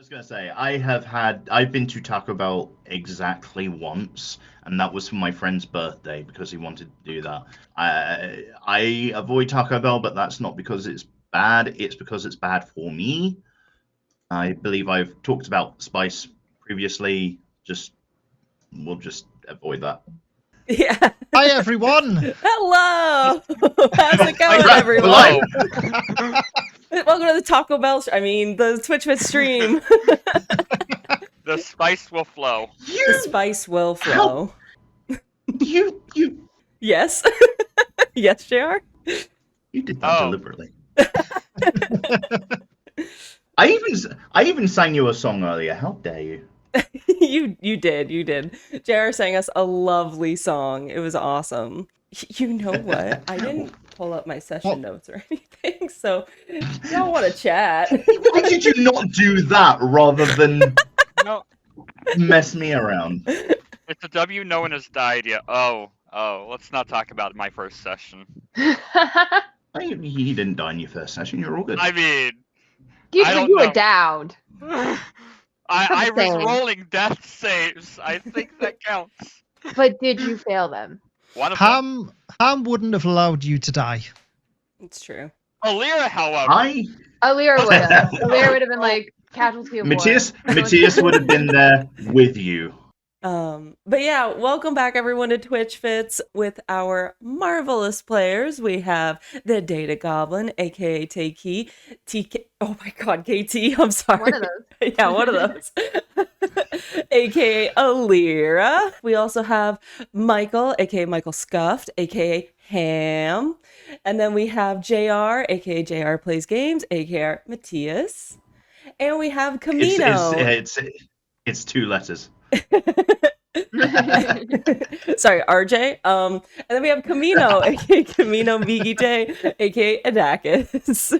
was gonna say I've been to Taco Bell exactly once, and that was for my friend's birthday because he wanted to do that. I avoid Taco Bell, but that's not because it's bad. It's because it's bad for me. I believe I've talked about spice previously. We'll just avoid that. Yeah. Hi everyone. Hello. How's it going, everyone? Welcome to the Taco Bell. The Twitchfits stream. The spice will flow. The spice will flow. You. Yes. Yes, JR? You did that deliberately. I even sang you a song earlier. How dare you? You did. JR sang us a lovely song. It was awesome. You know what? I didn't pull up my session notes or anything, so y'all want to chat. Why did you not do that rather than No, mess me around? it's a W known as the idea. Oh, let's not talk about my first session. He didn't die in your first session. You're all good. I mean, You were downed. I was rolling death saves. I think that counts. But did you fail them? One of them. Ham wouldn't have allowed you to die. It's true. Alira, however. Alira would have. Alira would have been like casualty of war. Matthias would have been there with you. But yeah, welcome back everyone to Twitchfits with our marvelous players. We have TheDataGoblin, aka TK. Oh my god, KT, I'm sorry. One of those. Yeah, one of those. aka Alira. We also have Mykl, aka Mykl Scuffed, aka Ham. And then we have JR, aka JR Plays Games, aka Matthias. And we have Kamino. It's two letters. Sorry, RJ. And then we have Kamino, aka Kamino Vigite, aka Adakis.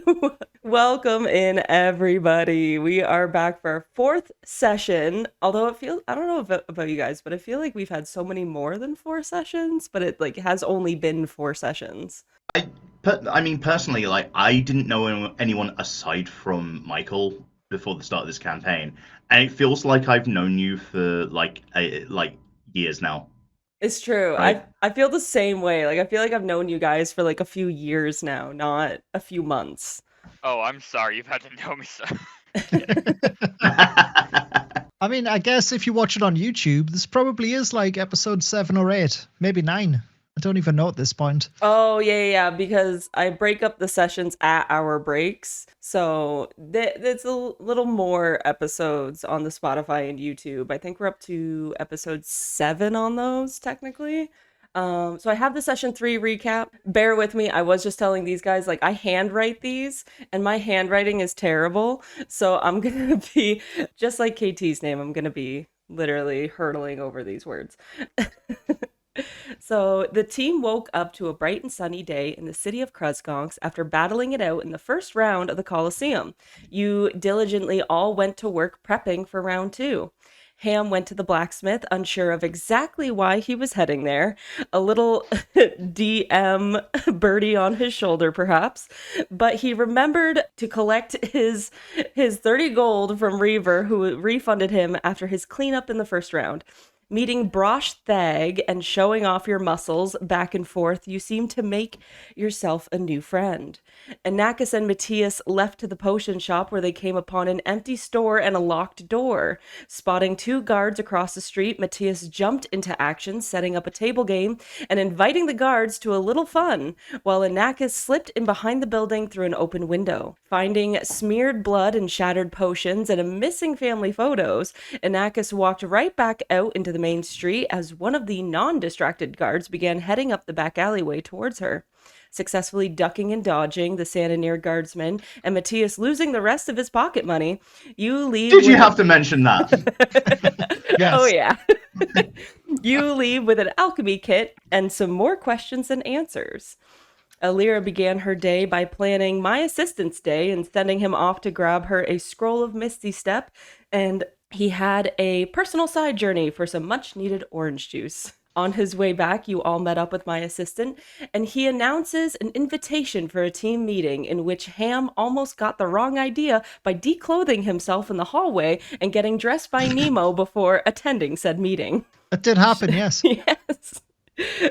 Welcome in, everybody. We are back for our fourth session. Although I don't know about you guys, but I feel like we've had so many more than 4 sessions, but it has only been 4 sessions. Personally, I didn't know anyone aside from Mykl before the start of this campaign, and it feels like I've known you for years now. It's true. Right? I feel the same way. I feel like I've known you guys for a few years now, not a few months. Oh, I'm sorry. You've had to know me, so. I guess if you watch it on YouTube, this probably is episode 7 or 8, maybe 9. I don't even know at this point. Oh, yeah, because I break up the sessions at our breaks. So there's a little more episodes on the Spotify and YouTube. I think we're up to episode 7 on those, technically. So I have the session 3 recap. Bear with me. I was just telling these guys, I handwrite these, and my handwriting is terrible. So I'm going to be, just like KT's name, I'm going to be literally hurtling over these words. So the team woke up to a bright and sunny day in the city of Kruzgonks after battling it out in the first round of the Colosseum. You diligently all went to work prepping for round 2. Ham went to the blacksmith, unsure of exactly why he was heading there. A little DM birdie on his shoulder, perhaps. But he remembered to collect his 30 gold from Reaver, who refunded him after his cleanup in the first round. Meeting Brosh Thag and showing off your muscles back and forth, you seem to make yourself a new friend. Anakis and Matthias left to the potion shop where they came upon an empty store and a locked door. Spotting 2 guards across the street, Matthias jumped into action, setting up a table game and inviting the guards to a little fun, while Anakis slipped in behind the building through an open window. Finding smeared blood and shattered potions and a missing family photos, Anakis walked right back out into the main street as one of the non-distracted guards began heading up the back alleyway towards her. Successfully ducking and dodging the Santanir guardsmen and Matthias losing the rest of his pocket money, you leave... Did you have to mention that? Yes. Oh, yeah. You leave with an alchemy kit and some more questions and answers. Alira began her day by planning my assistant's day and sending him off to grab her a scroll of Misty Step, and he had a personal side journey for some much-needed orange juice. On his way back, you all met up with my assistant, and he announces an invitation for a team meeting in which Ham almost got the wrong idea by declothing himself in the hallway and getting dressed by Nemo before attending said meeting. It did happen, yes. Yes.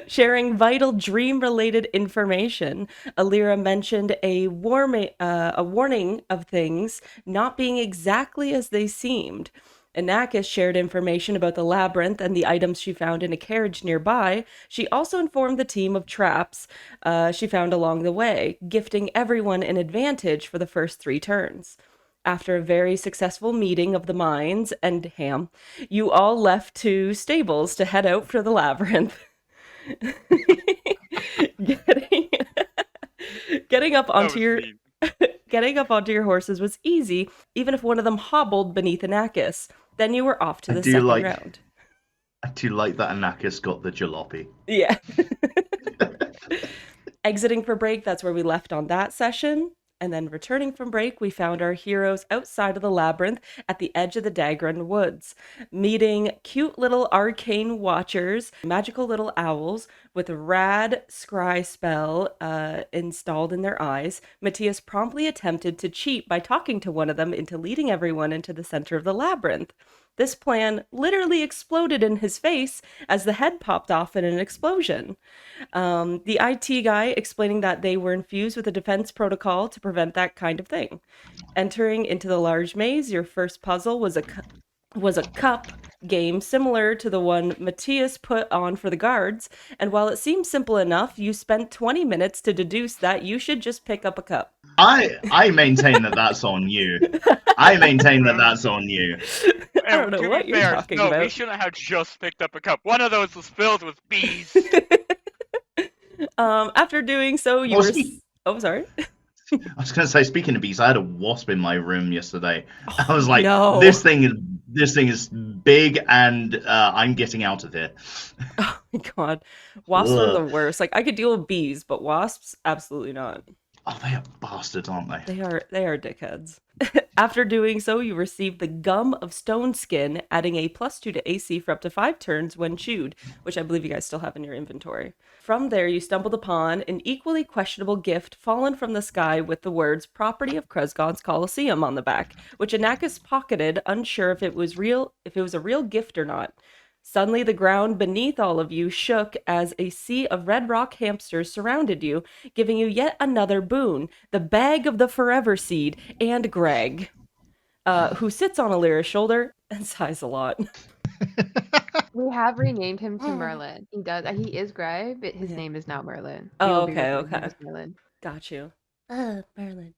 Sharing vital dream-related information, Alira mentioned a warning of things not being exactly as they seemed. Anakis shared information about the labyrinth and the items she found in a carriage nearby. She also informed the team of traps she found along the way, gifting everyone an advantage for the first 3 turns. After a very successful meeting of the minds and Ham, you all left to stables to head out for the labyrinth. Getting up onto your horses was easy, even if one of them hobbled beneath Anakis. Then you were off to the second round. I do like that Anakis got the jalopy. Yeah. Exiting for break, that's where we left on that session. And then returning from break, we found our heroes outside of the labyrinth at the edge of the Dagran woods, meeting cute little arcane watchers, magical little owls with a rad scry spell installed in their eyes. Matthias promptly attempted to cheat by talking to one of them into leading everyone into the center of the labyrinth. This plan literally exploded in his face as the head popped off in an explosion. The IT guy explaining that they were infused with a defense protocol to prevent that kind of thing. Entering into the large maze, your first puzzle was a cup game similar to the one Matthias put on for the guards, and while it seemed simple enough, you spent 20 minutes to deduce that you should just pick up a cup. I maintain that that's on you. I maintain that that's on you. I don't know what you're talking about. We shouldn't have just picked up a cup. One of those was filled with bees. After doing so, you were... Oh, sorry. I was going to say, speaking of bees, I had a wasp in my room yesterday. Oh, I was like, no. this thing is big, and I'm getting out of here. Oh my god, wasps are the worst. Like, I could deal with bees, but wasps, absolutely not. Oh, they are bastards, aren't they? They are dickheads. After doing so, you receive the Gum of Stone Skin, adding a +2 to AC for up to 5 turns when chewed, which I believe you guys still have in your inventory. From there, you stumbled upon an equally questionable gift fallen from the sky with the words "Property of Kresgon's Coliseum" on the back, which Anakis pocketed, unsure if it was a real gift or not. Suddenly, the ground beneath all of you shook as a sea of red rock hamsters surrounded you, giving you yet another boon, the Bag of the Forever Seed, and Greg, who sits on Alira's shoulder and sighs a lot. We have renamed him to Merlin. He does. He is Greg, but his name is now Merlin. He Oh, will be okay, referred to okay. as Merlin. Got you. Merlin.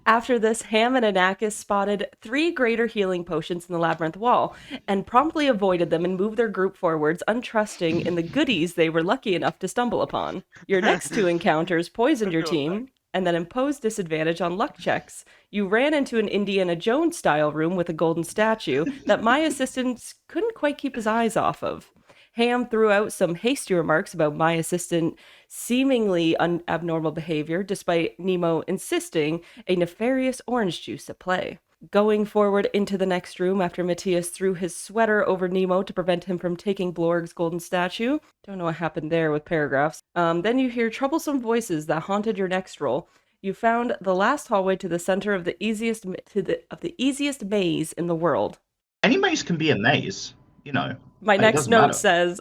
After this, Ham and Anakis spotted 3 greater healing potions in the labyrinth wall and promptly avoided them and moved their group forwards, untrusting in the goodies they were lucky enough to stumble upon. Your next 2 encounters poisoned your team and then imposed disadvantage on luck checks. You ran into an Indiana Jones-style room with a golden statue that my assistant couldn't quite keep his eyes off of. Ham threw out some hasty remarks about my assistant seemingly abnormal behavior, despite Nemo insisting a nefarious orange juice at play. Going forward into the next room after Matthias threw his sweater over Nemo to prevent him from taking Blorg's golden statue. Don't know what happened there with paragraphs. Then you hear troublesome voices that haunted your next roll. You found the last hallway to the center of the easiest maze in the world. Any maze can be a maze, you know. My next note says,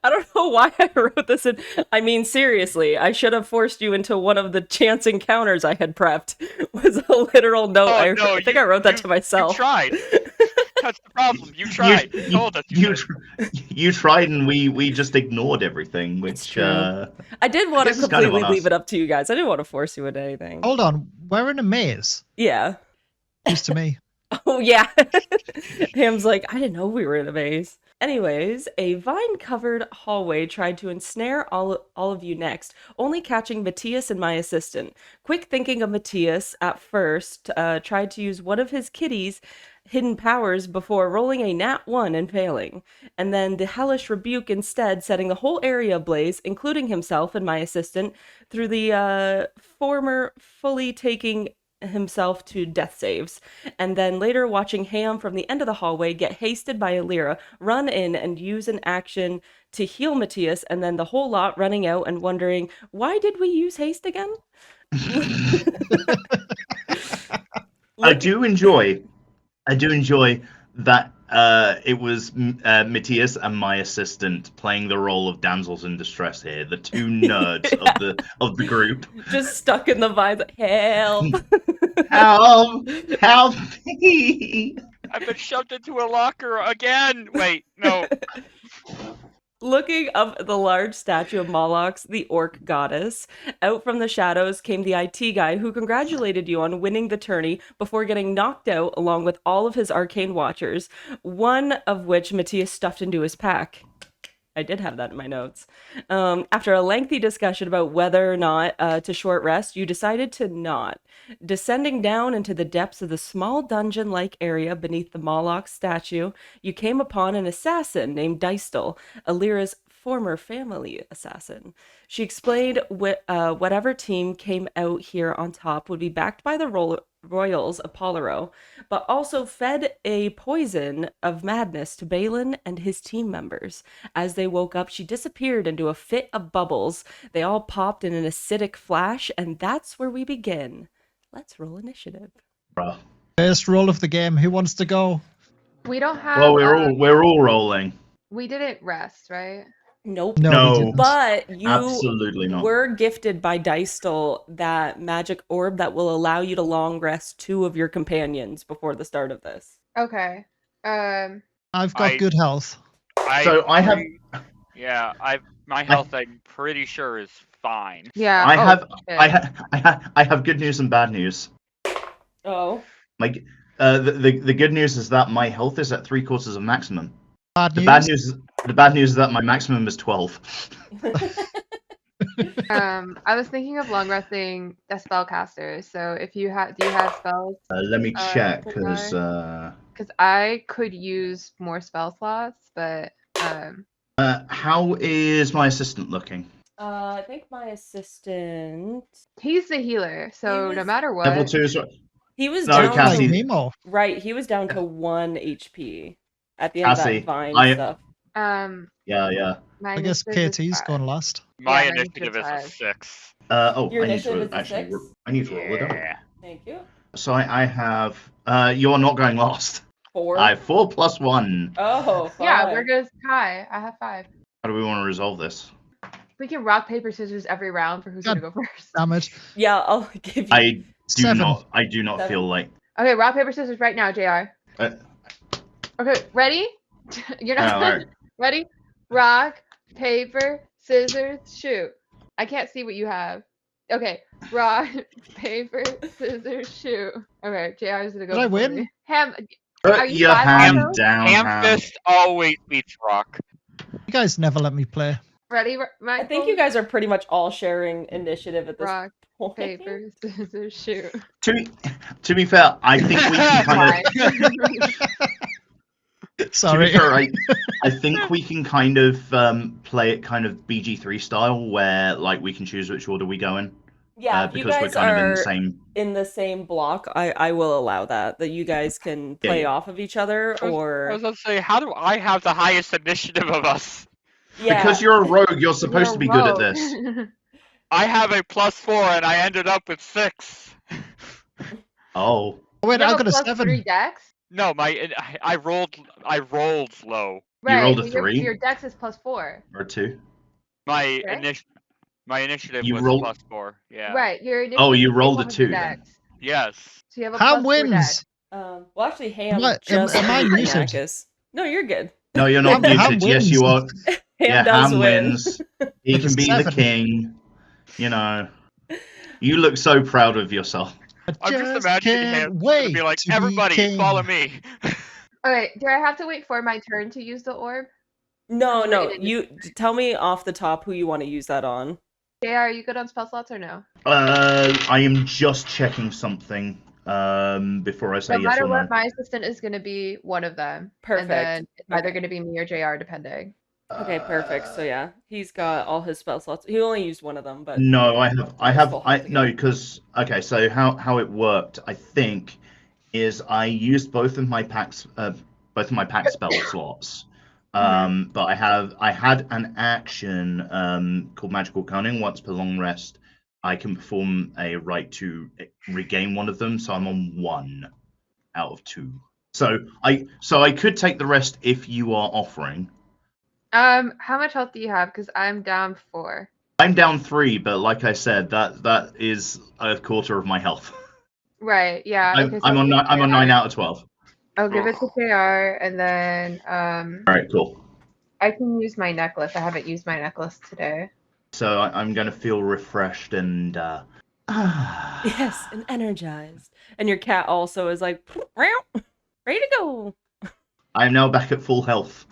I don't know why I wrote this in. I mean, seriously, I should have forced you into one of the chance encounters I had prepped. Was a literal note. I think I wrote that to myself. You tried. That's the problem. You tried. You told us. You tried, and we just ignored everything. Which I did want to completely leave it up to you guys. I didn't want to force you into anything. Hold on, we're in a maze. Yeah. Used to me. Oh, yeah. Ham's like, I didn't know we were in a maze. Anyways, a vine-covered hallway tried to ensnare all of you next, only catching Matthias and my assistant. Quick thinking of Matthias, at first, tried to use one of his kitties' hidden powers before rolling a nat 1 and failing. And then the hellish rebuke instead setting the whole area ablaze, including himself and my assistant, through the former fully taking himself to death saves, and then later watching Ham from the end of the hallway get hasted by Alira, run in and use an action to heal Matthias, and then the whole lot running out and wondering, why did we use haste again? I do enjoy that it was Matthias and my assistant playing the role of damsels in distress here, the two nerds of the group. Just stuck in the vibes. Help! Help me! I've been shoved into a locker again. Wait, no. Looking up at the large statue of Moloch, the orc goddess, out from the shadows came the IT guy who congratulated you on winning the tourney before getting knocked out along with all of his arcane watchers, one of which Matthias stuffed into his pack. I did have that in my notes. After a lengthy discussion about whether or not to short rest, you decided to not. Descending down into the depths of the small dungeon-like area beneath the Moloch statue, you came upon an assassin named Dystel, Alira's former family assassin. She explained whatever team came out here on top would be backed by the royals of Polaro, but also fed a poison of madness to Baelin and his team members. As they woke up, she disappeared into a fit of bubbles. They all popped in an acidic flash, and that's where we begin. Let's roll initiative. First roll of the game. Who wants to go? We don't have. Well, we're all rolling. We didn't rest, right? Nope. No. we didn't. But you Absolutely not. were gifted by Dystel that magic orb that will allow you to long rest 2 of your companions before the start of this. Okay. I've got good health. I have. Yeah, my health, I'm pretty sure, is fine. Yeah. I have good news and bad news. Oh. Like, the good news is that my health is at 3/4 of maximum. The bad news is that my maximum is 12. I was thinking of long resting a spellcaster. So if do you have spells? Let me check because I could use more spell slots, but how is my assistant looking? I think my assistant. He's the healer, so no matter what. Level 2 is He was No, down Cassie. to, Nemo. right. He was down to 1 HP at the end of Cassie, that vine stuff. Yeah. My I guess initiative is KT's 5. going last. My Yeah, initiative is a 5. 6. Your I need to initiative is a actually. 6? I need to roll it up. Yeah. Thank you. So I have. You're not going last. 4. I have 4 plus 1. Oh, 5. Yeah, where goes Kai? I have 5. How do we want to resolve this? We can rock, paper, scissors every round for who's God gonna go first. Damn it. Yeah, I'll give you. I do 7. not. I do not 7. feel like. Okay, rock, paper, scissors right now, JR. Okay, ready? You're not Alright. ready? Rock, paper, scissors, shoot. I can't see what you have. Okay, rock, paper, scissors, shoot. Okay, JR is gonna go. Did I before win? me. Ham, Put are you your 5 hand also? down. Ham fist always beats rock. You guys never let me play. Ready? I think you guys are pretty much all sharing initiative at this Rock, point. paper, scissors, shoot. To be fair, I think we can kind of. Sorry. To be fair, I think we can kind of play it kind of BG3 style, where like we can choose which order we go in. Yeah, if you because we're guys kind of in are the same. in the same block, I will allow that you guys can play Yeah. off of each other, I or was gonna say, how do I have the highest initiative of us? yeah. Because you're a rogue, you're supposed to be good at this. I have a +4 and I ended up with 6. Oh. Oh, wait, You I have got a +3 7. dex? No, I rolled low. Right, rolled a but your- 3? Your dex is +4. Or 2. My Okay. my initiative You was rolled- +4. Yeah. Right, your Oh, you initiative rolled a equals your 2 then. dex. Yes. So you have a Ham +4 wins. dex. Well, actually, Ham What? just Am I beat muted? Marcus. No, you're good. No, you're not Ham muted. Yes, you are. wins. Ham does Ham win. wins. He With can a be the 7. king. You know. You look so proud of yourself. I'm just imagining can't him wait to be like, to be everybody, king." follow me. Alright, do I have to wait for my turn to use the orb? No, We're no. in You tell me off the top who you want to use that on. JR, are you good on spell slots or no? I am just checking something before I say No yes matter or what, no. my assistant is going to be one of them. Perfect. And then it's either Okay. going to be me or JR, depending. Okay, perfect. So yeah, he's got all his spell slots. He only used one of them, but No, full health no, again. because okay, so how it worked, I think, is I used both of my pack spell slots. But I had an action called Magical Cunning. Once per long rest, I can perform a right to regain one of them, so I'm on 1 out of 2. So I could take the rest if you are offering. How much health do you have? Because I'm down 4. I'm down 3, but like I said, that is a quarter of my health. Right. Yeah. Okay. So I'm on 9 out of 12. I'll give it to KR, and then All right, cool. I can use my necklace. I haven't used my necklace today. So I'm gonna feel refreshed and Yes, and energized. And your cat also is like, ready to go. I am now back at full health.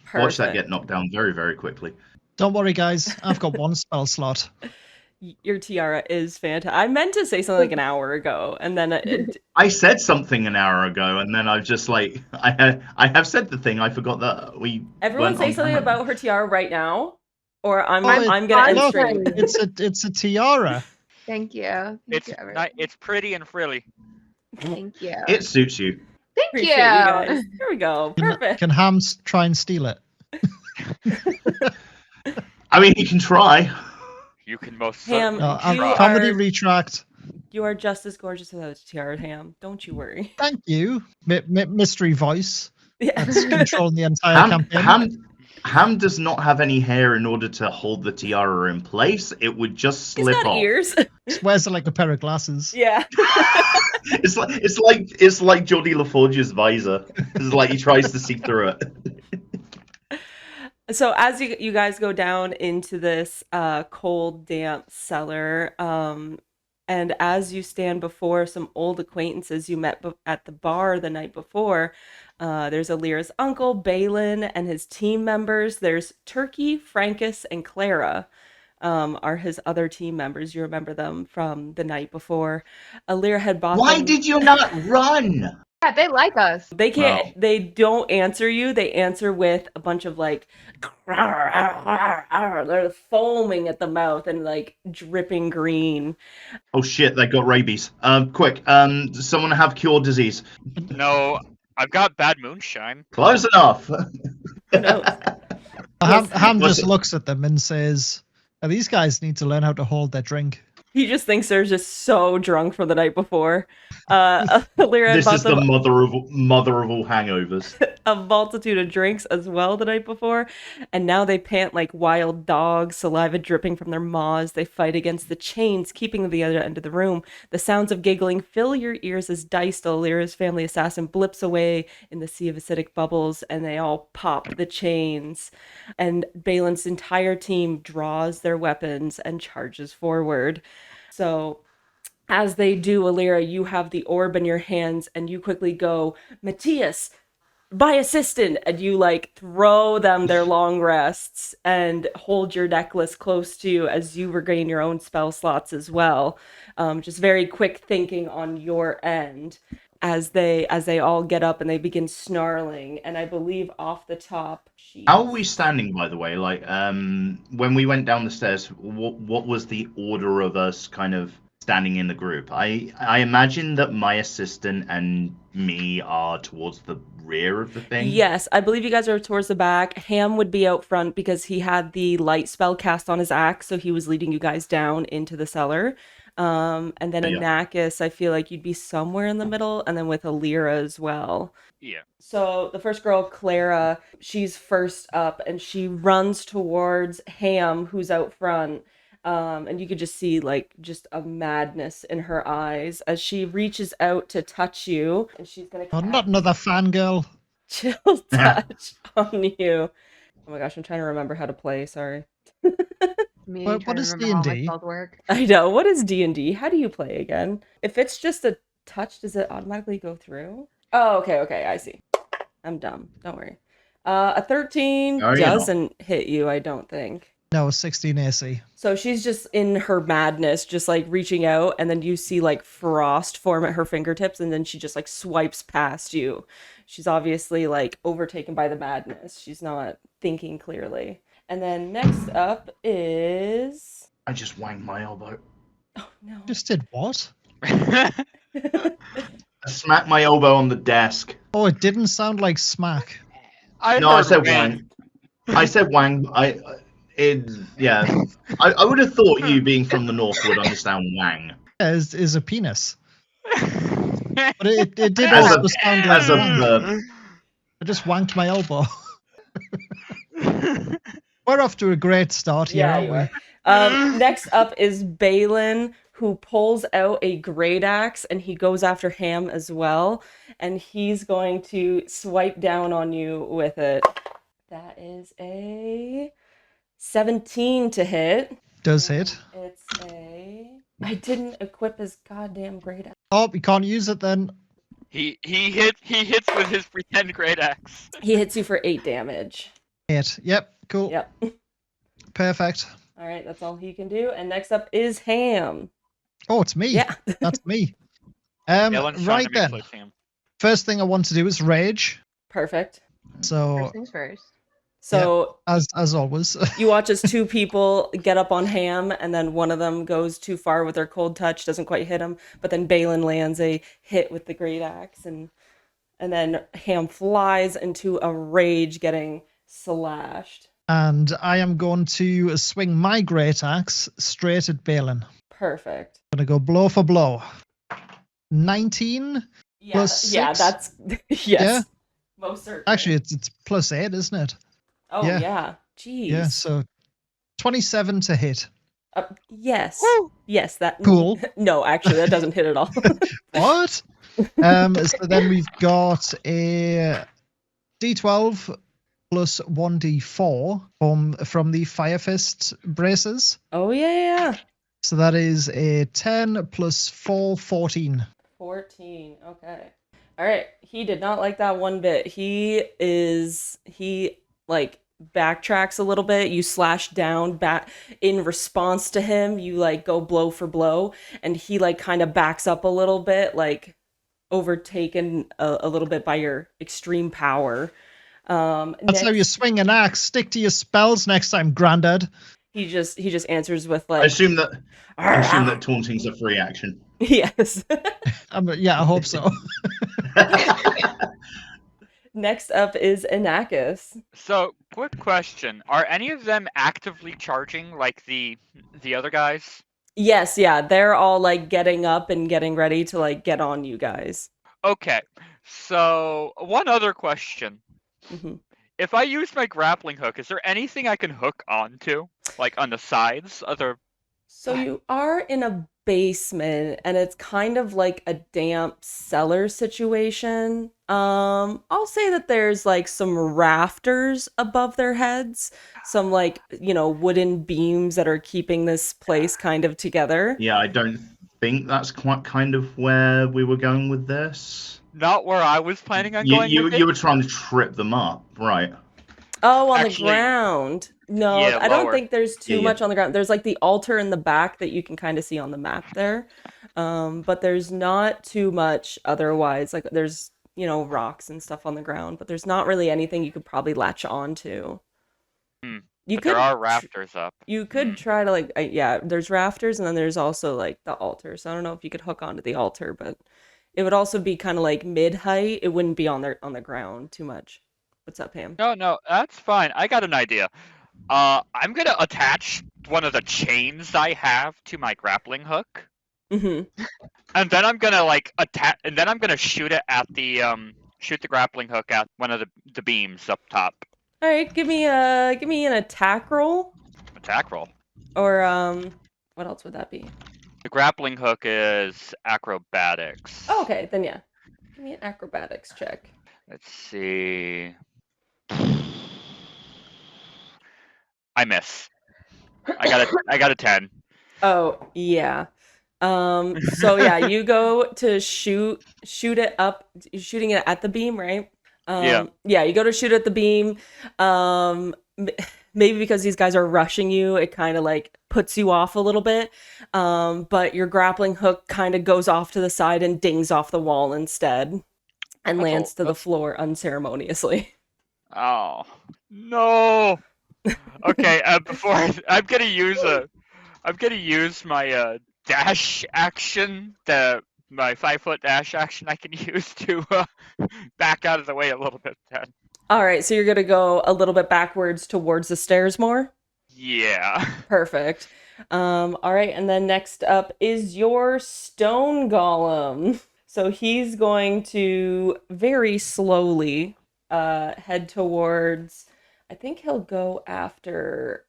Perfect. Watch that get knocked down very, very quickly. Don't worry, guys. I've got 1 spell slot. Your tiara is fantastic. I meant to say something like an hour ago, and then I said something an hour ago, and then I've just like I have said the thing. I forgot that we. Everyone say something about her tiara right now, or I'm gonna end Look, stream. it's a tiara. Thank you. It's pretty and frilly. Thank you. It suits you. Thank Appreciate you. you guys. Here we go. Perfect. Can Hams try and steal it? I mean, you can try. You can most Ham, certainly try. Comedy retract. You are just as gorgeous without a tiara, Ham. Don't you worry. Thank you, mystery voice. Yeah. That's controlling the entire campaign. Ham does not have any hair in order to hold the tiara in place. It would just slip He's got off. ears. Wears like a pair of glasses. Yeah. It's like Jodie LaForge's visor. It's like he tries to see through it. So as you guys go down into this cold, damp cellar, and as you stand before some old acquaintances you met at the bar the night before, there's Alira's uncle, Baelin, and his team members. There's Turkey, Frankus, and Clara are his other team members. You remember them from the night before. Alira had bought Why them... did you not run? Yeah, they like us. They can't. They don't answer you. They answer with a bunch of like, they're foaming at the mouth and like dripping green. Oh shit! They got rabies. Quick! Does someone have cure disease? No, I've got bad moonshine. Close enough. Who knows? Ham just looks at them and says, "These guys need to learn how to hold their drink." He just thinks they're just so drunk from the night before. Alira This bought is the them mother of all hangovers. a multitude of drinks as well the night before, and now they pant like wild dogs, saliva dripping from their maws. They fight against the chains keeping them the other end of the room. The sounds of giggling fill your ears as Dystal, Alira's family assassin, blips away in the sea of acidic bubbles, and they all pop the chains. And Baelin's entire team draws their weapons and charges forward. So as they do, Alira, you have the orb in your hands and you quickly go, Matthias, by assistant, and you like throw them their long rests and hold your necklace close to you as you regain your own spell slots as well. Just very quick thinking on your end as they all get up and they begin snarling. And I believe off the top. How are we standing, by the way? Like, when we went down the stairs, what was the order of us kind of standing in the group? I imagine that my assistant and me are towards the rear of the thing. Yes, I believe you guys are towards the back. Ham would be out front because he had the light spell cast on his axe, so he was leading you guys down into the cellar. And then Anakis, I feel like you'd be somewhere in the middle, and then with Alira as well. Yeah. So the first girl, Clara, she's first up, and she runs towards Ham, who's out front. And you could just see like just a madness in her eyes as she reaches out to touch you, and she's gonna not another fangirl. Chill touch on you. Oh my gosh, I'm trying to remember how to play. Sorry. What is D&D? I know. What is D&D? How do you play again? If it's just a touch, does it automatically go through? Oh, okay. I see. I'm dumb. Don't worry. A 13 doesn't hit you, I don't think. No, 16 AC. So she's just in her madness, just like reaching out, and then you see like frost form at her fingertips, and then she just like swipes past you. She's obviously like overtaken by the madness. She's not thinking clearly. And then next up is. I just wanged my elbow. Oh no. Just did what? I smacked my elbow on the desk. Oh, it didn't sound like smack. I said wang. wang. I said wang. I would have thought you, being from the north, would understand wang. Is a penis. But it did As also a- sound like as a wank. verb. I just wanked my elbow. We're off to a great start here, Yeah, aren't you we? are. Next up is Baelin, who pulls out a great axe, and he goes after Ham as well, and he's going to swipe down on you with it. That is a 17 to hit. Does hit. It's I didn't equip his goddamn great axe. Oh, we can't use it then. He hits with his pretend great axe. He hits you for 8 damage. 8. Yep, cool. Yep. Perfect. All right, that's all he can do. And next up is Ham. Oh, it's me. Yeah. That's me. Dylan's trying Right to be then. close to him. First thing I want to do is rage. Perfect. So, First things first. So as always. you watch as 2 people get up on Ham, and then one of them goes too far with their cold touch, doesn't quite hit him, but then Baelin lands a hit with the great axe, and then Ham flies into a rage, getting slashed. And I am going to swing my great axe straight at Baelin. Perfect. Gonna go blow for blow. 19 Yeah, plus yeah, 6? that's yes. Yeah. Most certainly. Actually, it's plus 8, isn't it? Oh yeah. yeah. Jeez. Yeah, so 27 to hit. Yes. Woo! Yes, that Cool. No, actually that doesn't hit at all. What? So then we've got a D12 plus 1d4 from the Fire Fist braces. Oh yeah. So that is a 10 plus 4, 14. 14. Okay. All right. He did not like that one bit. He like backtracks a little bit. You slash down back in response to him. You like go blow for blow, and he like kind of backs up a little bit, like overtaken a little bit by your extreme power. That's how you swing an axe. Stick to your spells next time, Grandad. He just answers with I like assume that taunting's a free action. yes. Yeah, I hope so. Next up is Inakis. So, quick question: are any of them actively charging like the other guys? Yes, yeah, they're all like getting up and getting ready to like get on you guys. Okay. So, one other question: Mhm. if I use my grappling hook, is there anything I can hook onto, like on the sides? So you are in a basement, and it's kind of like a damp cellar situation. I'll say that there's like some rafters above their heads, some like, wooden beams that are keeping this place kind of together. Yeah, I don't think that's quite kind of where we were going with this. Not where I was planning on You going with it. you were trying to trip them up, right? Oh, on Actually, the ground. No, yeah, I don't lower. think there's too Yeah. much on the ground. There's like the altar in the back that you can kind of see on the map there. But there's not too much otherwise. Like there's, rocks and stuff on the ground, but there's not really anything you could probably latch onto. Hmm. You But could there are rafters up. You could try to like there's rafters, and then there's also like the altar. So I don't know if you could hook onto the altar, but it would also be kind of like mid height. It wouldn't be on the ground too much. What's up, Pam? No, that's fine. I got an idea. I'm gonna attach one of the chains I have to my grappling hook, Mm-hmm. and then I'm gonna and then I'm gonna shoot it at the grappling hook at one of the beams up top. All right, give me an attack roll, Attack roll. or what else would that be? The grappling hook is acrobatics. Oh, okay, then yeah, give me an acrobatics check. Let's see. I miss. I got a 10. Oh yeah. So yeah, you go to shoot it up, you're shooting it at the beam, right? Yeah. Yeah, you go to shoot at the beam. maybe because these guys are rushing you, it kind of like puts you off a little bit. But your grappling hook kind of goes off to the side and dings off the wall instead and lands to the floor unceremoniously. Oh no. Okay, before I'm gonna use my dash action, my 5-foot dash action I can use to back out of the way a little bit then. All right, so you're going to go a little bit backwards towards the stairs more? Yeah. Perfect. All right, and then next up is your stone golem. So he's going to very slowly head towards, I think he'll go after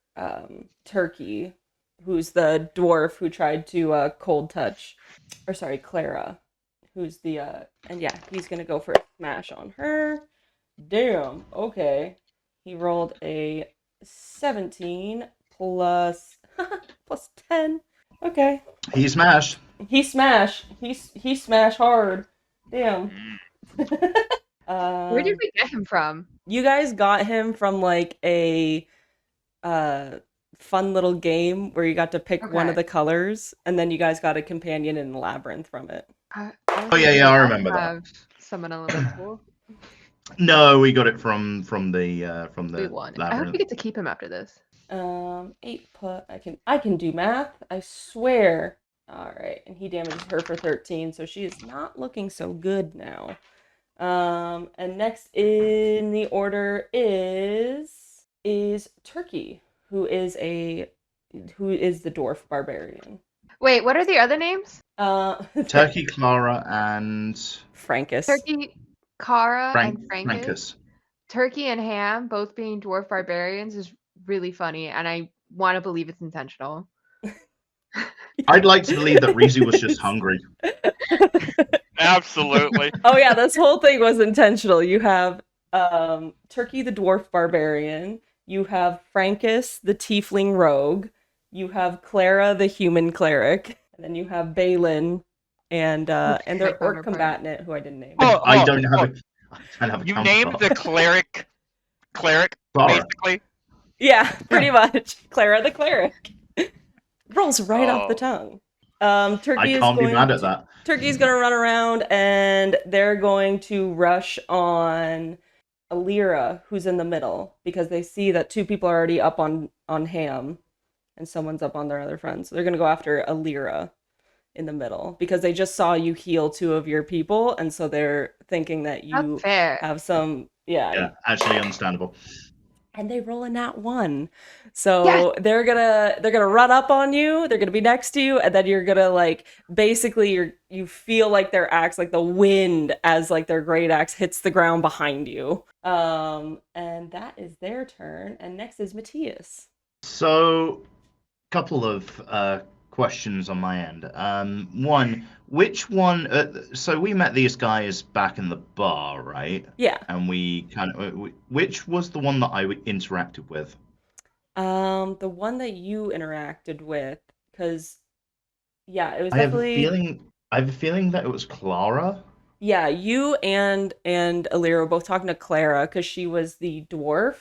Turkey, who's the dwarf who tried to cold touch, or sorry, Clara, who's the, and yeah, he's going to go for a smash on her. Damn, okay. He rolled a 17 plus plus 10. Okay. He smashed. He smashed hard. Damn. Where did we get him from? You guys got him from like a fun little game where you got to pick one of the colors, and then you guys got a companion in the labyrinth from it. Oh yeah, I remember that. Someone elemental. No, we got it from the We won. I hope labyrinth. we get to keep him after this. 8 plus. I can do math. I swear. All right, and he damages her for 13, so she is not looking so good now. And next in the order is Turkey, who is the dwarf barbarian. Wait, what are the other names? Turkey, Clara, and Frankus. Turkey, Kara, and Frankus. Frankus. Turkey and Ham both being dwarf barbarians is really funny, and I want to believe it's intentional. I'd like to believe that Reezy was just hungry. Absolutely. Oh yeah, this whole thing was intentional. You have Turkey the dwarf barbarian, you have Frankus the tiefling rogue, you have Clara the human cleric, and then you have Baelin and their orc combatant who I didn't name. I don't have a You named the cleric Clara. basically? Yeah, pretty much. Clara the cleric. Rolls right off the tongue. Turkey I can't be mad at that. Turkey's gonna run around and they're going to rush on Alira, who's in the middle, because they see that two people are already up on Ham and someone's up on their other friend. So they're gonna go after Alira in the middle because they just saw you heal 2 of your people, and so they're thinking that you have some Yeah, actually understandable. And they roll a nat 1. So they're gonna run up on you, they're gonna be next to you, and then you're gonna like basically you feel like their axe, like the wind as like their great axe hits the ground behind you. And that is their turn. And next is Matthias. So couple of questions on my end. One, which one? So we met these guys back in the bar, right? Yeah. And we which was the one that I interacted with? The one that you interacted with, because it was I definitely. I have a feeling that it was Clara. Yeah, you and Alira were both talking to Clara because she was the dwarf.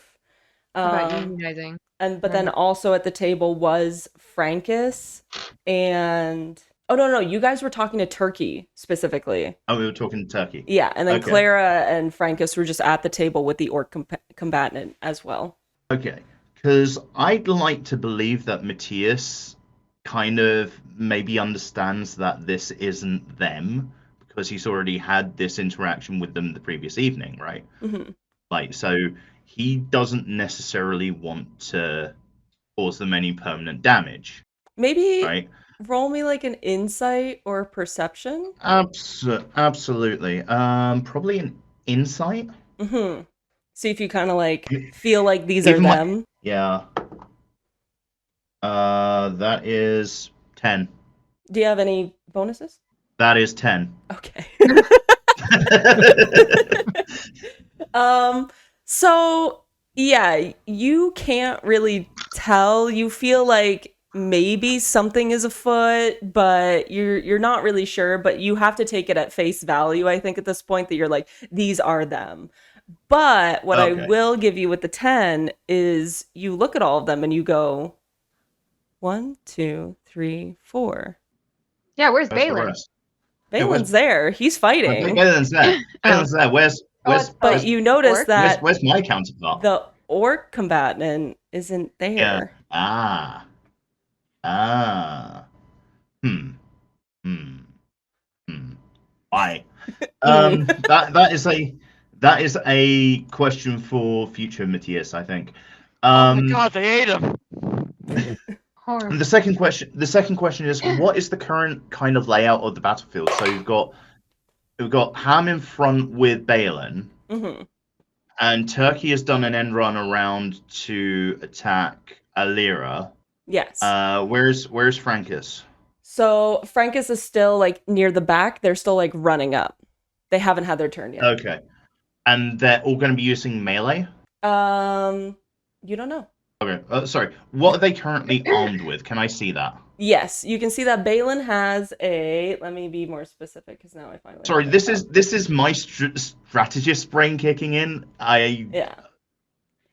About unionizing. But then also at the table was Frankus and no, you guys were talking to Turkey specifically. Oh, we were talking to Turkey. Yeah, and then Clara and Frankus were just at the table with the orc combatant as well. Okay, because I'd like to believe that Matthias kind of maybe understands that this isn't them because he's already had this interaction with them the previous evening, right? Mm-hmm. Like, so he doesn't necessarily want to cause them any permanent damage. Maybe roll me like an insight or perception. Absolutely. Probably an insight. Mm-hmm. See if you kind of like feel like these are them. Yeah. That is 10. Do you have any bonuses? That is 10. Okay. So yeah, you can't really tell. You feel like maybe something is afoot, but you're not really sure, but you have to take it at face value, I think, at this point, that you're like, these are them. But what I Okay. will give you with the 10 is you look at all of them and you go 1, 2, 3, 4. Yeah, where's Where's the Baelin? rest? Yeah, Baelin's there. He's fighting. Baelin's there. Baelin's there. Where's But you notice that where's my counterpart? the orc combatant isn't there. Yeah. Why? That is a question for future Matthias, I think. Oh my god, they ate him. Horrible. The second question is, what is the current kind of layout of the battlefield? So we've got Ham in front with Baelin, and Turkey has done an end run around to attack Alira. Yes. Where's Frankus? So Frankus is still like near the back. They're still like running up. They haven't had their turn yet. Okay. And they're all going to be using melee? You don't know. Okay. Sorry. What are they currently armed with? Can I see that? Yes, you can see that Baelin has a. Let me be more specific because now I finally. Sorry, this is my strategist brain kicking in. Yeah.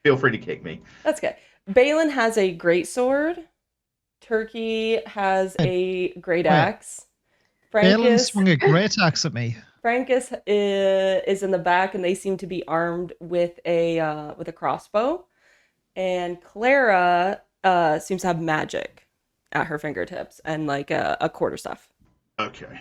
Feel free to kick me. That's good. Baelin has a greatsword. Turkey has a great axe. Baelin swung a great axe at me. Frankus is in the back, and they seem to be armed with a crossbow. And Clara seems to have magic at her fingertips and like a quarterstaff. Okay.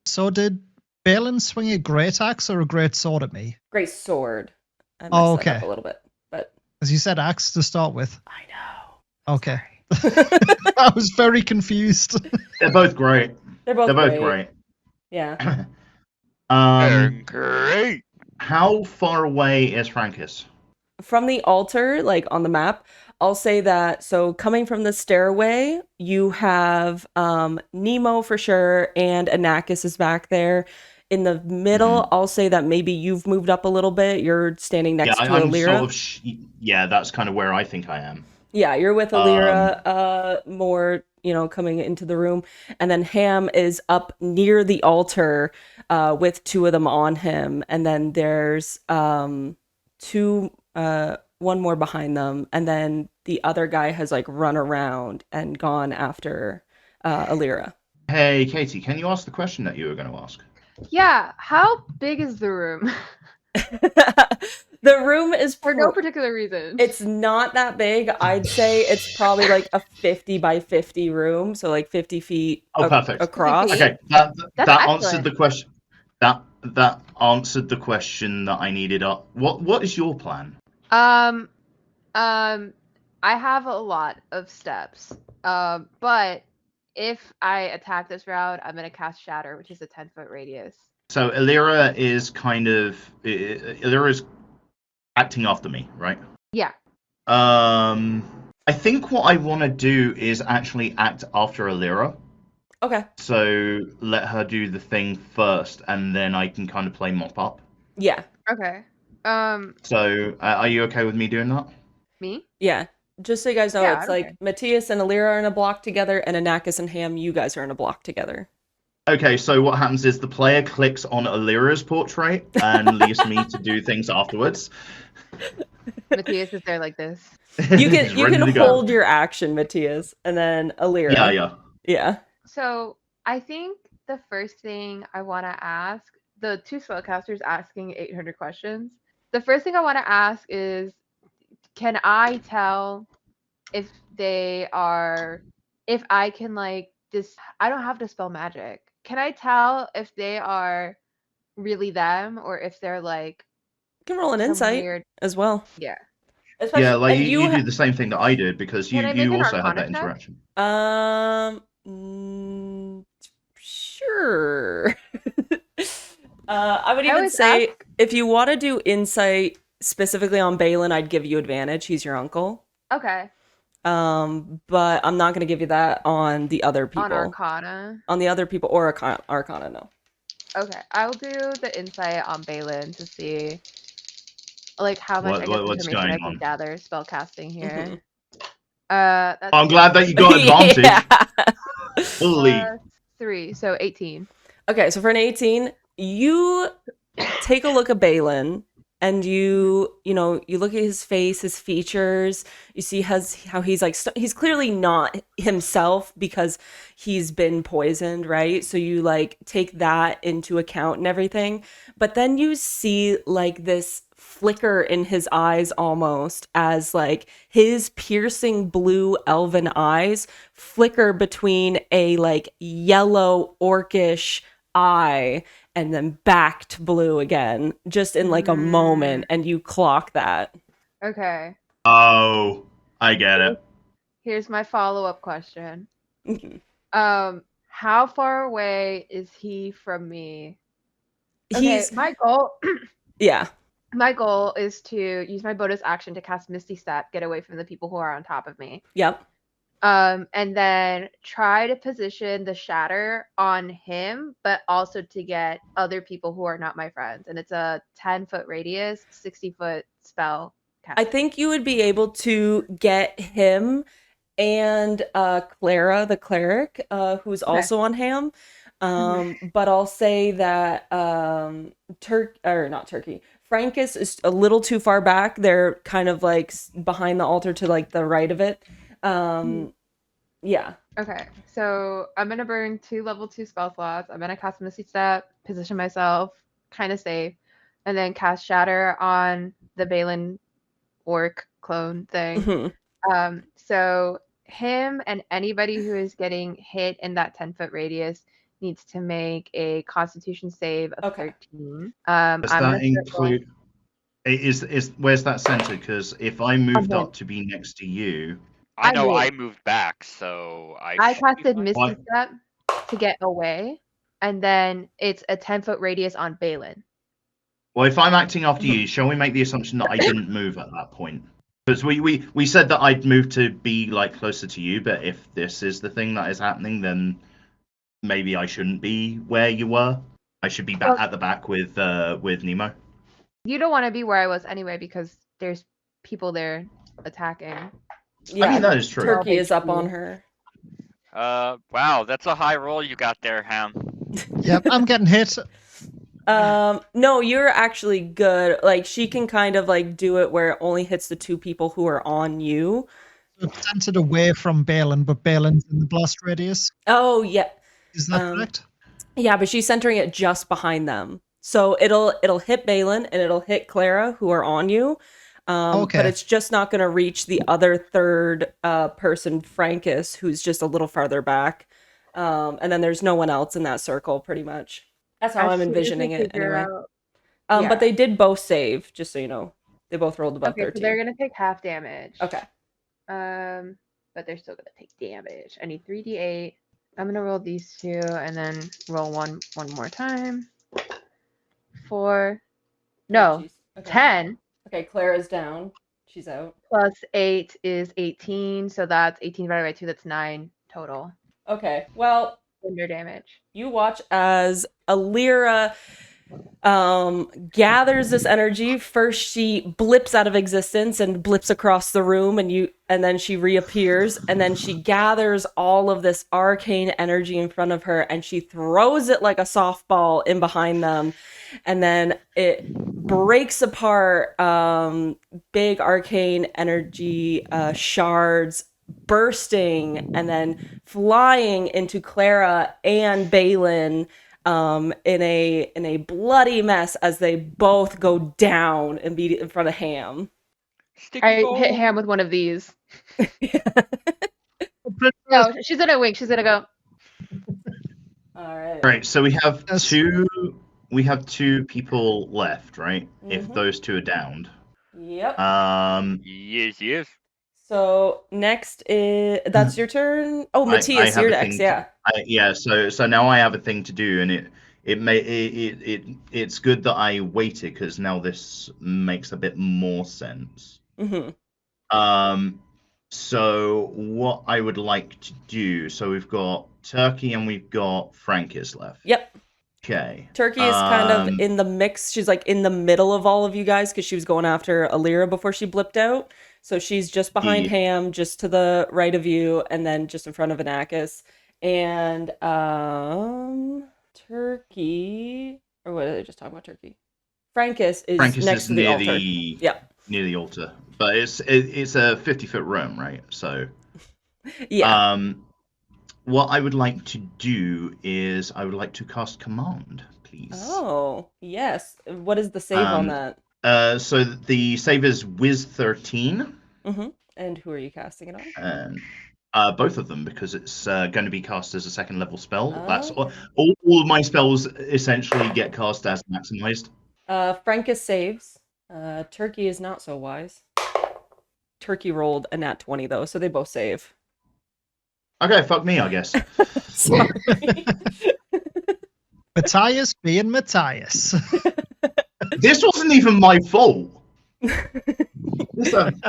So did Baelin swing a great axe or a great sword at me? Great sword. I messed Oh, okay. that up a little bit, but As you said, axe to start with. I know. Okay. I was very confused. They're both great. They're both great. Yeah. They're great. How far away is Frankus? From the altar, like on the map, I'll say that. So coming from the stairway, you have Nemo for sure, and Anakis is back there. In the middle, I'll say that maybe you've moved up a little bit. You're standing next to I'm Alira. sort of that's kind of where I think I am. Yeah, you're with Alira, more, coming into the room. And then Ham is up near the altar with two of them on him. And then there's two, one more behind them. And then the other guy has like run around and gone after Alira. Hey, Katie, can you ask the question that you were going to ask? Yeah, how big is the room? The room is For no particular reason. It's not that big. I'd say it's probably like a 50 by 50 room, so like 50 feet perfect. across. Okay, that answered excellent. the question. That answered the question that I needed. What is your plan? I have a lot of steps. But if I attack this route, I'm gonna cast Shatter, which is a 10-foot radius. So Alira is acting after me, right? Yeah. I think what I want to do is actually act after Alira. Okay. So let her do the thing first, and then I can kind of play mop up. Yeah. Okay. So are you okay with me doing that? Me? Yeah. Just so you guys know, Yeah, it's like Matthias and Alira are in a block together, and Anakis and Ham, you guys are in a block together. Okay, so what happens is the player clicks on Alira's portrait and leaves me to do things afterwards. Matthias is there like this. You can hold your action, Matthias, and then Alira. Yeah. So I think the first thing I want to ask, the two spellcasters asking 800 questions. The first thing I want to ask is, can I tell if I can like this? I don't have to spell magic. Can I tell if they are really them or if they're like? You can roll an insight as well. Yeah. Yeah, like you do the same thing that I did because you also had that check? interaction. Sure. I would even say if you want to do insight specifically on Baelin, I'd give you advantage. He's your uncle. Okay. But I'm not going to give you that on the other people. On Arcana. On the other people or Arcana, no. Okay, I'll do the insight on Baelin to see, like, how much information I can gather spellcasting here. Mm-hmm. I'm glad that you got advantage. Yeah. Holy. 3, so 18. Okay, so for an 18, you take a look at Baelin, and you look at his face, his features, you see how he's like he's clearly not himself because he's been poisoned, right? So you like take that into account and everything, but then you see like this flicker in his eyes almost as like his piercing blue elven eyes flicker between a like yellow orcish eye and then back to blue again, just in like a moment, and you clock that. Okay. Oh, I get it. Here's my follow-up question. How far away is he from me? Okay, my goal Yeah. My goal is to use my bonus action to cast Misty Step, get away from the people who are on top of me. Yep. And then try to position the shatter on him, but also to get other people who are not my friends. And it's a 10-foot radius, 60-foot spell cast. I think you would be able to get him and Clara, the cleric, who's also on Ham. But I'll say that Frankus is a little too far back. They're kind of like behind the altar to like the right of it. Yeah. Okay, so I'm gonna burn 2 level 2 spell slots. I'm gonna cast Misty Step, position myself kind of safe, and then cast Shatter on the Baelin orc clone thing. So him and anybody who is getting hit in that 10-foot radius needs to make a Constitution save of 13. Does that include? Is where's that center? Because if I moved up to be next to you, I know I moved back, so I casted Misty Step to get away, and then it's a 10-foot radius on Baelin. Well, if I'm acting after you, shall we make the assumption that I didn't move at that point? Because we said that I'd move to be like closer to you, but if this is the thing that is happening, then maybe I shouldn't be where you were. I should be back at the back with Nemo. You don't want to be where I was anyway because there's people there attacking. Yeah, I mean, that is true. Turkey is up on her. Wow, that's a high roll you got there, Ham. Yep, I'm getting hit. No, you're actually good. Like she can kind of like do it where it only hits the 2 people who are on you. So it's centered away from Baelin, but Baelin's in the blast radius. Oh yeah. Is that correct? Yeah, but she's centering it just behind them. So it'll hit Baelin and it'll hit Clara who are on you. But it's just not going to reach the other third person, Frankus, who's just a little farther back. And then there's no one else in that circle, pretty much. That's how I'm envisioning it, anyway. But they did both save, just so you know. They both rolled above 13. So they're going to take half damage. Okay. But they're still going to take damage. I need 3d8. I'm going to roll these 2 and then roll one more time. 4. No. Okay. 10. Okay, Clara's down. She's out. Plus 8 is 18, so that's 18 divided by 2. That's 9 total. Okay, well, thunder damage. You watch as Alira gathers this energy. First, she blips out of existence and blips across the room, and then she reappears, and then she gathers all of this arcane energy in front of her, and she throws it like a softball in behind them, and then it breaks apart. Big arcane energy shards bursting and then flying into Clara and Baelin in a bloody mess as they both go down and beat it in front of Ham. I hit Ham with one of these. No, she's gonna wink. She's gonna go. All right. Right. So we have two. We have 2 people left, right? Mm-hmm. If those 2 are downed. Yep. Yes. So next is that's your turn. Oh, Matthias, you're next. Yeah. So now I have a thing to do, and it's good that I waited because now this makes a bit more sense. Mm-hmm. So what I would like to do. So we've got Turkey and we've got Frankus left. Yep. Okay. Turkey is kind of in the mix. She's like in the middle of all of you guys because she was going after Alira before she blipped out. So she's just behind Ham, just to the right of you, and then just in front of Anakis. And Turkey, or what did I just talk about? Turkey. Frankus is Frankus next is to the near altar. the Yeah. near the altar, but it's a 50-foot room, right? So Yeah. what I would like to do is I would like to cast command, please. Oh, yes. What is the save on that? So the save is Wiz 13. Mm-hmm. And who are you casting it on? And both of them, because it's going to be cast as a second level spell. That's Okay. all of my spells essentially get cast as maximized. Frankus saves. Turkey is not so wise. Turkey rolled a nat 20 though, so they both save. Okay, fuck me, I guess. Sorry. Matthias being Matthias. This wasn't even my fault. This had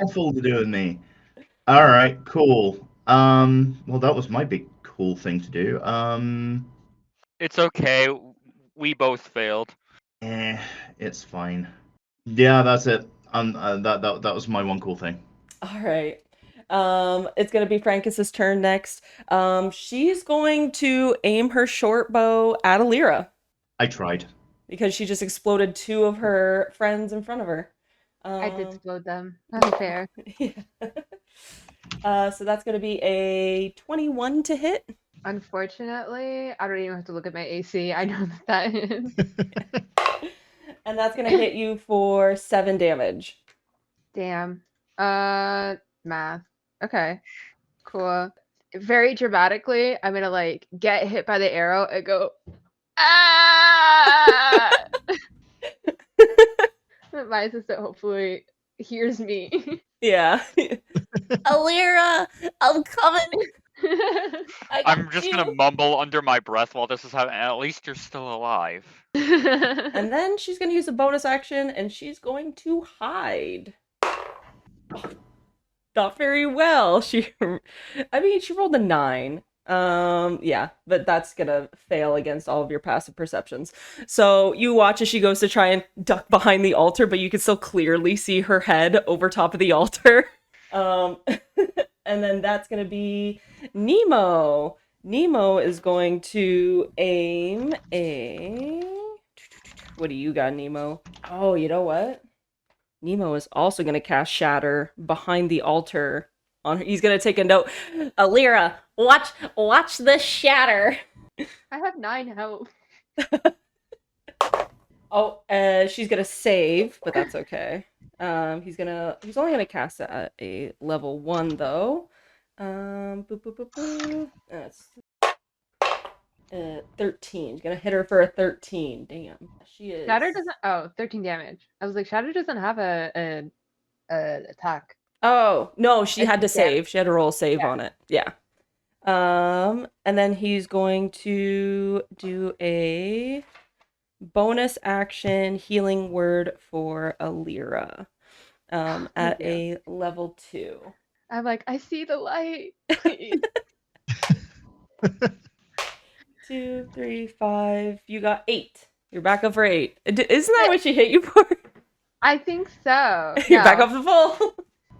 awful to do with me. All right, cool. Well, that was my big cool thing to do. It's okay. We both failed. It's fine. Yeah, that's it. That was my one cool thing. All right. It's gonna be Frankus's turn next. She's going to aim her short bow at Alira I tried. because she just exploded two of her friends in front of her. I did explode them. That's fair. Yeah. So that's gonna be a 21 to hit. Unfortunately, I don't even have to look at my AC. I know that is. And that's gonna hit you for 7 damage. Damn. Math. Okay. Cool. Very dramatically, I'm gonna like get hit by the arrow and go, ah! My assistant hopefully hears me. Yeah. Alira, I'm coming. I'm just gonna mumble under my breath while this is happening. At least you're still alive. And then she's gonna use a bonus action and she's going to hide. Not very well. She rolled a 9. Yeah, but that's gonna fail against all of your passive perceptions. So you watch as she goes to try and duck behind the altar, but you can still clearly see her head over top of the altar. And then that's gonna be Nemo. Nemo is going to aim a... What do you got, Nemo? Oh, you know what? Nemo is also going to cast Shatter behind the altar. He's going to take a note. Alira, watch this Shatter. I have 9 health. Oh, she's going to save, but that's okay. He's only gonna cast it at a level 1 though. That's 13. He's gonna hit her for a 13. Damn, she is. Shatter doesn't. Oh, 13 damage. I was like, Shatter doesn't have a attack. Oh no, she had to Damage. save. She had to roll a save on it. Yeah. And then he's going to do a bonus action healing word for Alira. At a level 2. I'm like, I see the light. Please. 2, 3, 5. You got 8. You're back up for 8. Isn't that what she hit you for? I think so. You're back No, up to full.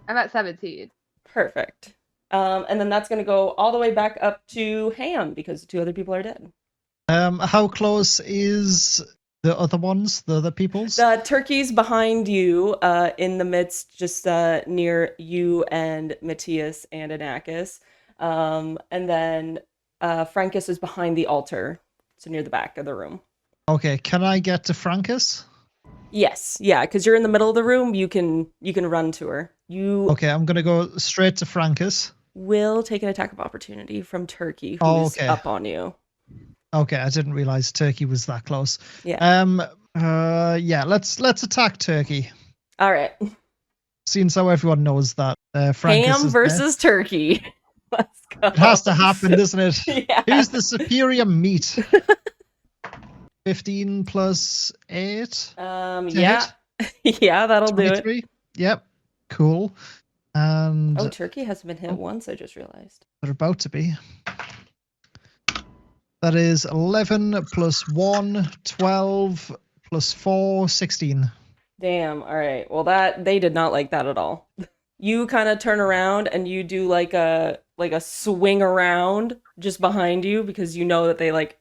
I'm at 17. Perfect. And then that's going to go all the way back up to Ham because the 2 other people are dead. How close is the other ones, the other peoples? The turkey's behind you, in the midst, just near you and Matthias and Anakis. And then Frankus is behind the altar, so near the back of the room. Okay, can I get to Frankus? Yes, yeah, because you're in the middle of the room. You can run to her. You Okay, I'm gonna go straight to Frankus. will take an attack of opportunity from Turkey, who's up on you. Okay, I didn't realize Turkey was that close. Yeah. Yeah, let's attack Turkey. All right. Seems how everyone knows that Frankus Ham is versus Turkey. Let's go. It has to happen, doesn't it? Yeah. Who's the superior meat? 15 plus 8? Yeah. Yeah, that'll do it. 23? Yep. Cool. And Oh, Turkey hasn't been hit once, I just realized. they're about to be. That is 11 plus 1, 12 plus 4, 16. Damn. All right. Well, they did not like that at all. You kind of turn around and you do like a swing around just behind you because you know that they like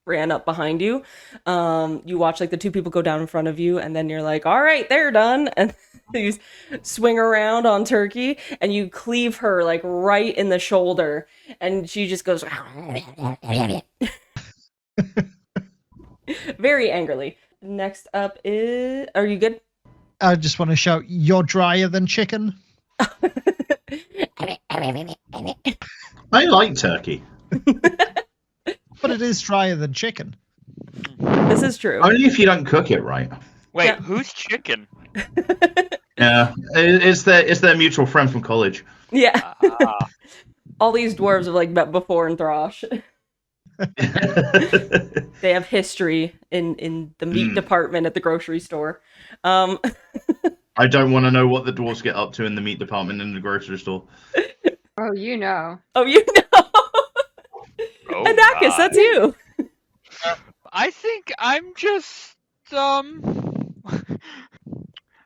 ran up behind you. You watch like the two people go down in front of you, and then you're like, all right, they're done. And you swing around on Turkey, and you cleave her like right in the shoulder, and she just goes very angrily. Next up is, are you good? I just want to shout, you're drier than chicken. I like turkey. But it is drier than chicken. This is true. Only if you don't cook it right. Wait, Yeah. who's chicken? Yeah, it's their mutual friend from college. Yeah. Ah. All these dwarves have like met before in Throsh. They have history in the meat department at the grocery store. I don't want to know what the dwarves get up to in the meat department in the grocery store. Oh, you know. Oh, you know. Oh, And Akis, that's you. I think I'm just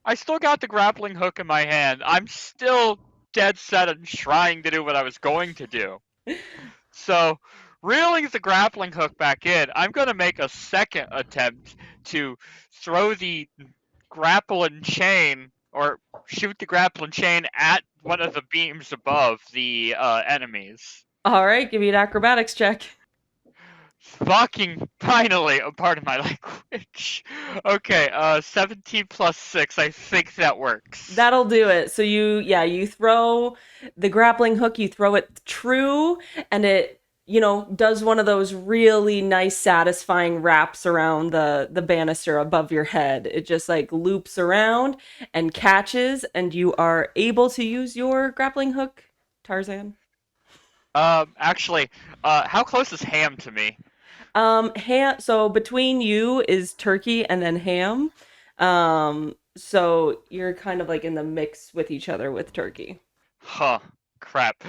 I still got the grappling hook in my hand. I'm still dead set on trying to do what I was going to do. So, reeling the grappling hook back in, I'm going to make a second attempt to throw the grappling chain, or shoot the grappling chain at one of the beams above the enemies. All right, give me an acrobatics check. Fucking finally a part of my language. Okay, 17 plus 6. I think that works. That'll do it. So you throw the grappling hook, you throw it true, and it, does one of those really nice, satisfying wraps around the banister above your head. It just like loops around and catches, and you are able to use your grappling hook, Tarzan. Actually, how close is Ham to me? Ham. So between you is Turkey and then Ham. So you're kind of like in the mix with each other with Turkey. Huh. Crap.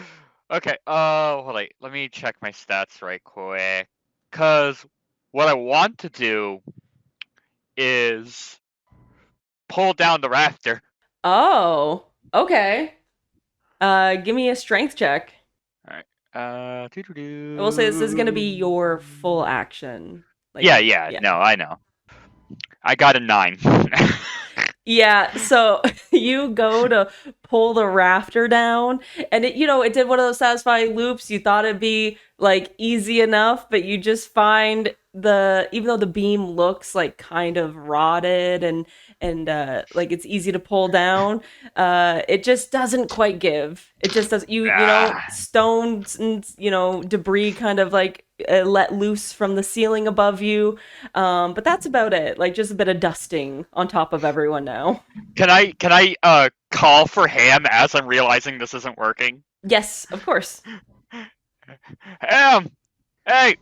Okay, hold on. Let me check my stats right quick. Cause what I want to do is pull down the rafter. Oh, okay. Give me a strength check. I will say this is going to be your full action. Like, Yeah. No, I know. I got a 9. Yeah, so you go to pull the rafter down, and it did one of those satisfying loops. You thought it'd be like easy enough, but you just find even though the beam looks like kind of rotted and like it's easy to pull down, it just doesn't quite give. It just does. Stones and debris kind of like let loose from the ceiling above you, but that's about it. Like just a bit of dusting on top of everyone now. Can I call for Ham as I'm realizing this isn't working? Yes, of course. Ham, hey,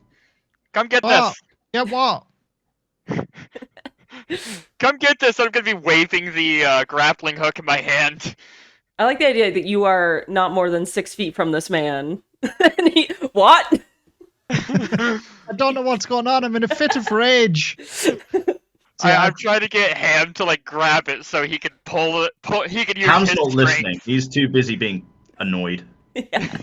come get this. Yeah, what? Come get this. I'm gonna be waving the grappling hook in my hand. I like the idea that you are not more than 6 feet from this man. And what? I don't know what's going on. I'm in a fit of rage. I'm trying to get Ham to like grab it so he can pull it. He can use Ham's his not strength. listening. He's too busy being annoyed. Yeah.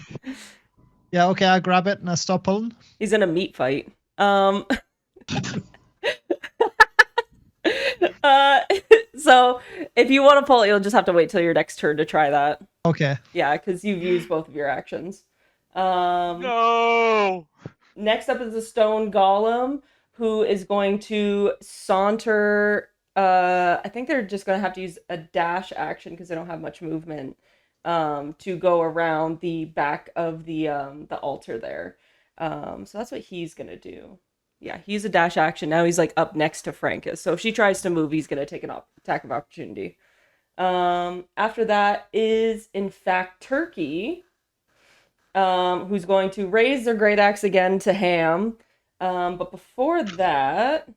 Yeah, okay, I grab it and I stop pulling. He's in a meat fight. So if you want to pull it, you'll just have to wait till your next turn to try that. Okay. Yeah, because you've used both of your actions. No. Next up is the stone golem, who is going to saunter. I think they're just going to have to use a dash action because they don't have much movement, to go around the back of the altar there. So that's what he's going to do. Yeah, he's a dash action. Now he's like up next to Frankus. So if she tries to move, he's going to take an attack of opportunity. After that is, in fact, Turkey, who's going to raise their great axe again to Ham. But before that,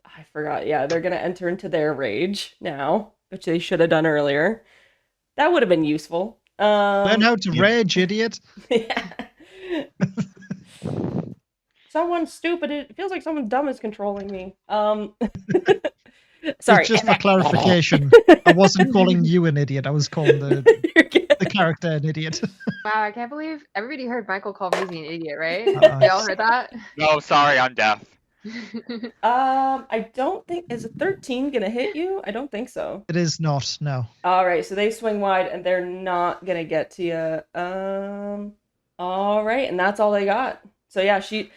I forgot. Yeah, they're going to enter into their rage now, which they should have done earlier. That would have been useful. Learn how to rage, idiot. Yeah. Someone stupid. It feels like someone dumb is controlling me. Sorry. Just for clarification, I wasn't calling you an idiot. I was calling the character an idiot. Wow, I can't believe everybody heard Mykl call Reezy an idiot, right? Uh-uh. Y'all heard that? No, sorry, I'm deaf. I don't think is a 13 gonna hit you? I don't think so. It is not, no. All right, so they swing wide and they're not gonna get to you. All right, and that's all they got. So yeah, she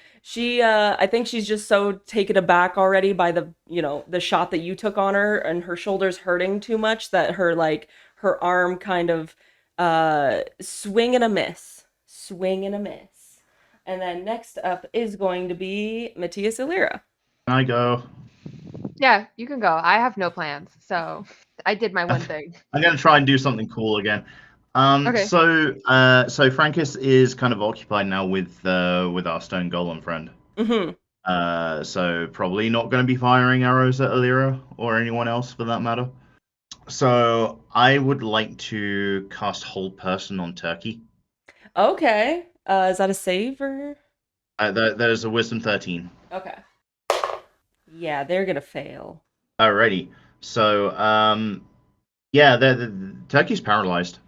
I think she's just so taken aback already by the shot that you took on her, and her shoulders hurting too much that her arm kind of swing and a miss. Swing and a miss. And then next up is going to be Matthias Illyra. Can I go? Yeah, you can go. I have no plans, so I did my one thing. I'm gonna try and do something cool again. Okay. So Frankus is kind of occupied now with our stone golem friend. Mm-hmm. So probably not going to be firing arrows at Illyra or anyone else for that matter. So I would like to cast Hold Person on Turkey. Okay. Is that a save or? There's a Wisdom 13. Okay. Yeah, they're gonna fail. Alrighty. So yeah, the Turkey's paralyzed.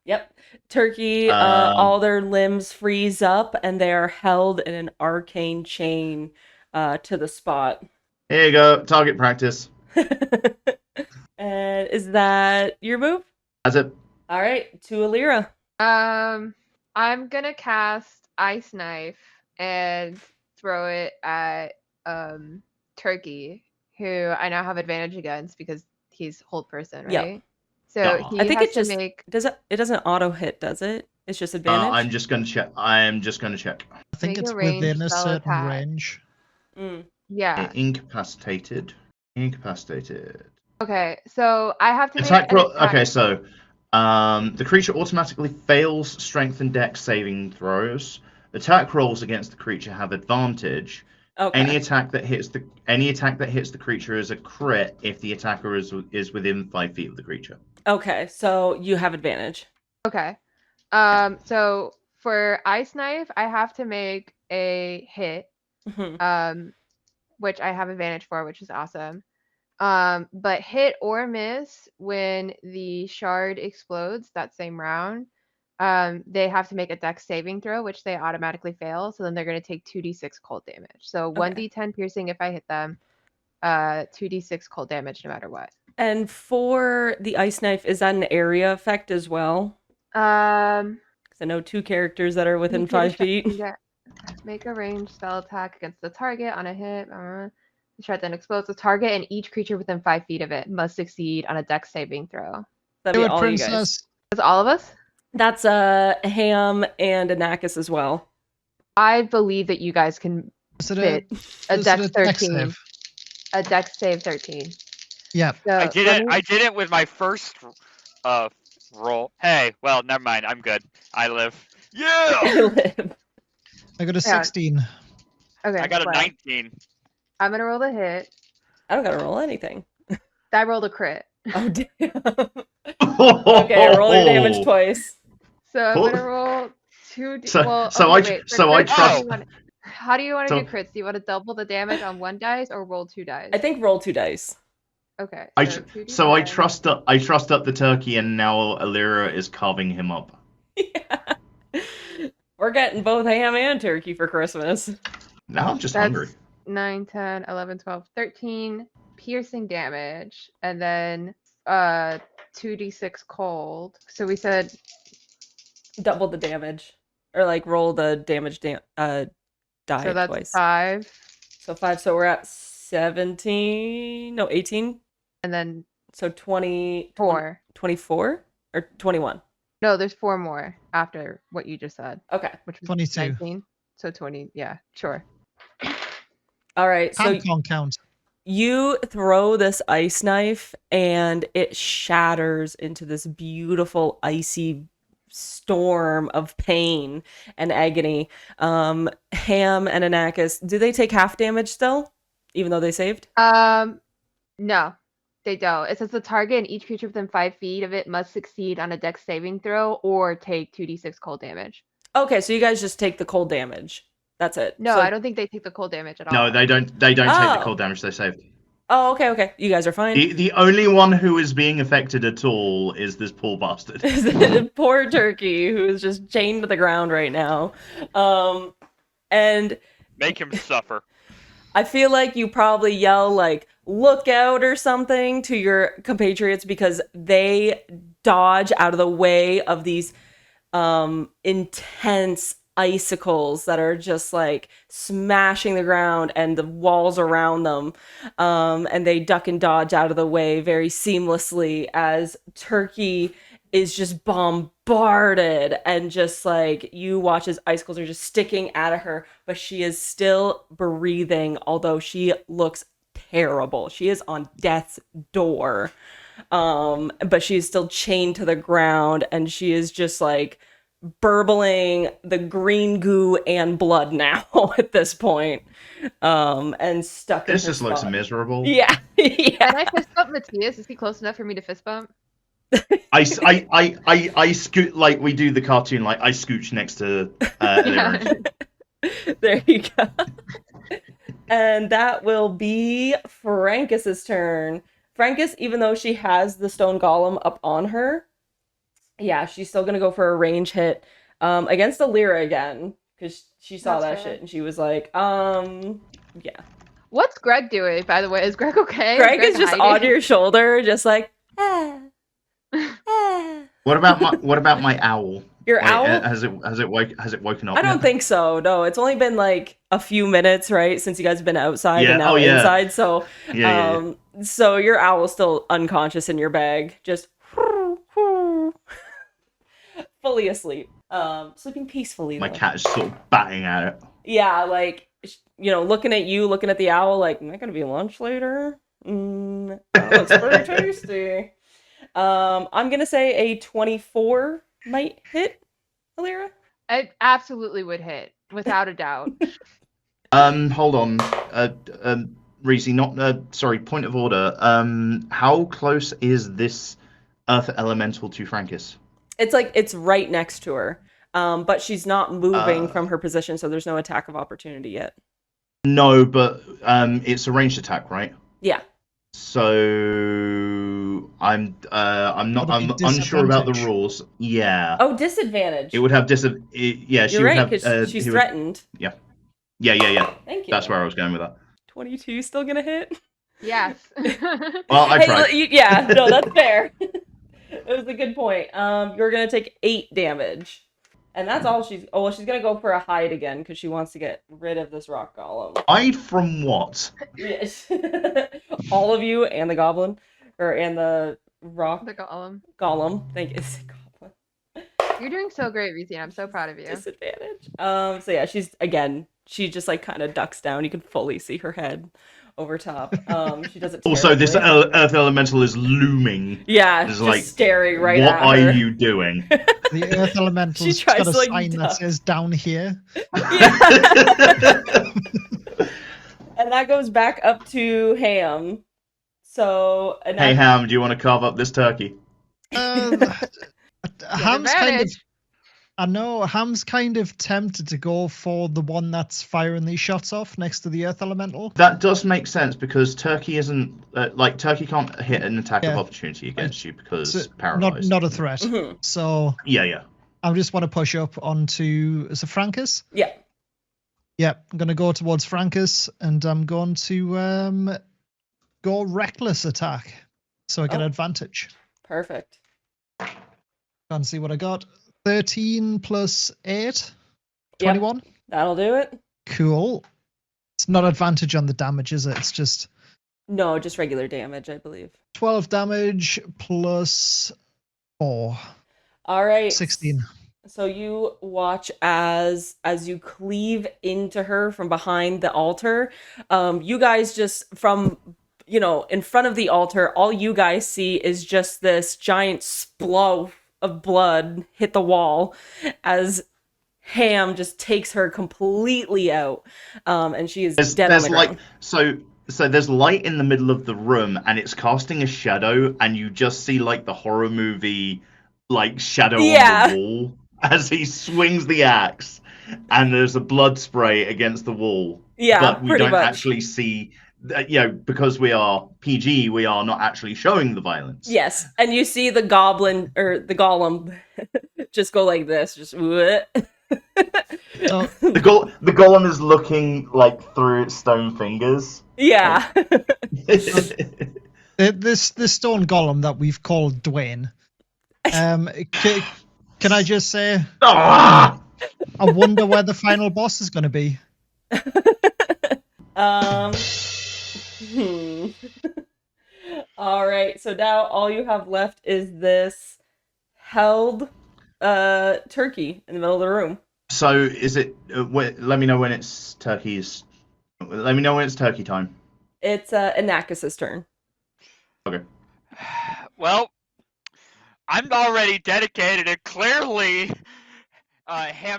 Yep. Turkey, all their limbs freeze up and they are held in an arcane chain to the spot. Here you go. Target practice. And is that your move? That's it. All right, to Illyra. I'm gonna cast Ice Knife and throw it at Turkey, who I now have advantage against because he's Hold Person, right? Yep. So No. he I think has it just to make. it doesn't auto hit, does it? It's just advantage. I'm just gonna check. I think Make a it's ranged within a spell certain attack. range. Yeah. Incapacitated. Okay, so I have to make Attack an roll. attack. Okay, so the creature automatically fails strength and dex saving throws. Attack rolls against the creature have advantage. Okay. Any attack that hits the creature is a crit if the attacker is within 5 feet of the creature. Okay, so you have advantage. Okay. So for Ice Knife, I have to make a hit, Mhm. which I have advantage for, which is awesome. But hit or miss when the shard explodes that same round, they have to make a dex saving throw, which they automatically fail. So then they're going to take 2d6 cold damage. So Okay. 1d10 piercing if I hit them, 2d6 cold damage no matter what. And for the ice knife, is that an area effect as well? Um, Because I know 2 characters that are within make 5 a feet. yeah, make a ranged spell attack against the target on a hit. The shard then explodes the target, and each creature within 5 feet of it must succeed on a dex saving throw. That'd Do be it, all you guys. princess. That's all of us? That's Ham and Anakis as well. I believe that you guys can Is it fit a is it dex a dex 13. save? A dex save 13. Yeah. So I did it with my first roll. Hey, well, never mind. I'm good. I live. Yeah. I got a 16. Okay. I got a well, 19. I'm gonna roll the hit. I don't gotta roll anything. I rolled a crit. Oh damn. Okay, roll your damage twice. So I'm Cool. gonna roll 2d. So- well, so okay, I- wait, for so I crits, trust- how do you want to So- do crits? Do you want to double the damage on 1 dice or roll 2 dice? I think roll 2 dice. Okay. I 2d10. trust up the turkey, and now Illyra is carving him up. Yeah. We're getting both ham and turkey for Christmas. Now I'm just That's hungry. 9, 10, 11, 12, 13 piercing damage, and then 2d6 cold. So we said Double the damage. Or like roll the damage die so that's twice. 5, So 5, so we're at 17. No, 18. and then So 20 4. 24 or 21. No, there's 4 more after what you just said, Okay. which was 22. 19. So 20. Yeah, sure. All right. So Hand can't count. you throw this ice knife and it shatters into this beautiful icy storm of pain and agony. Ham and Anakis, do they take half damage still, even though they saved? No, they don't. It says the target and each creature within 5 feet of it must succeed on a dex saving throw or take 2d6 cold damage. Okay, so you guys just take the cold damage. That's it. No, So- I don't think they take the cold damage at all. No, they don't. They don't take Oh. the cold damage they saved. Oh, okay. You guys are fine. The only one who is being affected at all is this poor bastard. Poor turkey who is just chained to the ground right now. And Make him suffer. I feel like you probably yell like "look out" or something to your compatriots because they dodge out of the way of these intense icicles that are just like smashing the ground and the walls around them, and they duck and dodge out of the way very seamlessly as Turkey is just bombarded, and just like you watch as icicles are just sticking out of her, but she is still breathing, although she looks terrible. She is on death's door, but she is still chained to the ground, and she is just like burbling the green goo and blood now at this point, and stuck in This her just looks spot. miserable. Yeah. Can I fist bump Matthias? Is he close enough for me to fist bump? I scoot like we do the cartoon. Like I scooch next to Lyra. There you go. And that will be Francus's turn. Francus, even though she has the stone golem up on her, yeah, she's still gonna go for a range hit against Lyra again, because she saw That's that fair. shit and she was like, yeah. What's Greg doing, by the way? Is Greg okay? Greg is just hiding? on your shoulder, just like, ah, ah. What about my owl? Your Like, owl? has it woken up? I don't yet? think so. No, it's only been like a few minutes, right, since you guys have been outside Yeah, and now oh, yeah. inside. So, Yeah. so your owl's still unconscious in your bag, just fully asleep, sleeping peacefully. My though. cat is sort of batting at it. Yeah, like looking at you, looking at the owl, like, am I gonna be lunch later? That looks pretty tasty. I'm gonna say a 24 might hit, Lyra. It absolutely would hit, without a doubt. Hold on. Reezy, sorry, point of order. How close is this earth elemental to Francus? It's right next to her. But she's not moving from her position, so there's no attack of opportunity yet. No, but it's a ranged attack, right? Yeah. So I'm unsure about the disadvantage. rules. Yeah. Oh, disadvantage. It would have yeah, she You're would right, have because she's he would- threatened. Yeah. Thank you. That's where I was going with that. 22 still gonna hit? Yes. Well, I tried. Yeah, no, that's fair. It was a good point. You're gonna take 8 damage. And that's all she's gonna go for a hide again, because she wants to get rid of this rock golem. Hide from what? Yes. All of you and the goblin, and the rock The golem. golem. Thank you. Goblin. You're doing so great, Reezy. I'm so proud of you. Disadvantage. So yeah, she just like kind of ducks down. You can fully see her head over top. She doesn't. Also, this earth elemental is looming. yeah, is just like, staring right what at are her. you doing? The earth elemental's She tries got a to, like, sign that duck. says down here. And that goes back up to Ham. So Hey Ham, do you want to carve up this turkey? Ham's kind of. advantage. I know Ham's kind of tempted to go for the one that's firing these shots off next to the earth elemental. That does make sense because Turkey isn't Turkey can't hit an attack of Yeah. opportunity against you because So, paralyzed. not a threat. Mhm. So Yeah. I just want to push up onto is it Francus? Yeah. Yeah, I'm gonna go towards Francus and I'm going to go reckless attack. So I get Oh. advantage. Perfect. Can't see what I got. 13 plus 8. Yep. 21. That'll do it. Cool. It's not advantage on the damage, is it? It's just No, just regular damage, I believe. 12 damage plus 4. All right. 16. So you watch as you cleave into her from behind the altar. You guys just from in front of the altar, all you guys see is just this giant splow of blood hit the wall as Ham just takes her completely out, and she is dead on the ground. So there's light in the middle of the room and it's casting a shadow and you just see like the horror movie like shadow on the wall as he swings the axe and there's a blood spray against the wall. Yeah, but we pretty don't much. actually see because we are PG, we are not actually showing the violence. Yes, and you see the goblin or the golem just go like this, just So The golem is looking like through its stone fingers. Yeah. this stone golem that we've called Dwayne. Can I just say, Ah! I wonder where the final boss is going to be. All right. So now all you have left is this held turkey in the middle of the room. So is it? Let me know when it's turkey's. Let me know when it's turkey time. It's Anakis' turn. Okay. Well, I'm already dedicated, and clearly, Ham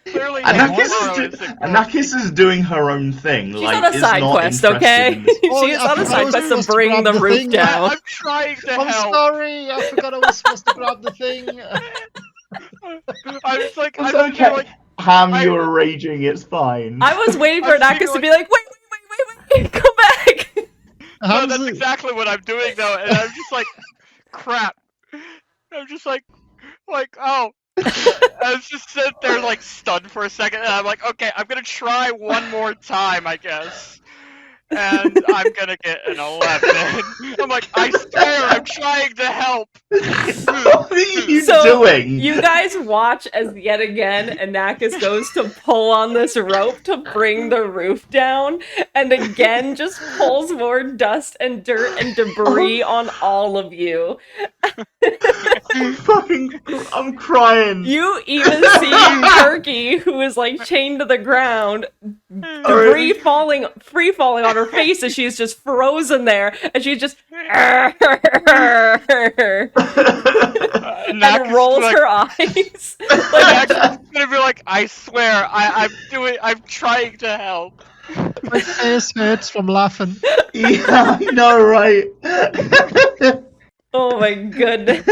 Clearly, Anakis is doing her own thing. She's on a side quest, okay? Oh, She's I on a forgot side I was quest to supposed to bring grab the the roof thing. down. I'm trying to I'm help. sorry, I forgot I was supposed to grab the thing. I was like, It's I'm okay. like, Ham, you were raging. It's fine. I was waiting for I'm thinking, Anakis to be like, wait, come back. no, that's exactly what I'm doing though, and I'm just like, crap. I'm just like, oh. I was just sitting there like stunned for a second, and I'm like, okay, I'm gonna try one more time, I guess. And I'm gonna get an 11. I'm like, I swear, I'm trying to help. What are you So doing? you guys watch as yet again Anakis goes to pull on this rope to bring the roof down, and again just pulls more dust and dirt and debris on all of you. I'm crying. You even see Turkey, who is like chained to the ground, debris free falling on her face as she's just frozen there, and she's just and rolls her eyes. Like, I'm gonna be like, I swear, I'm trying to help. My face hurts from laughing. Yeah, I know, right? Oh my goodness.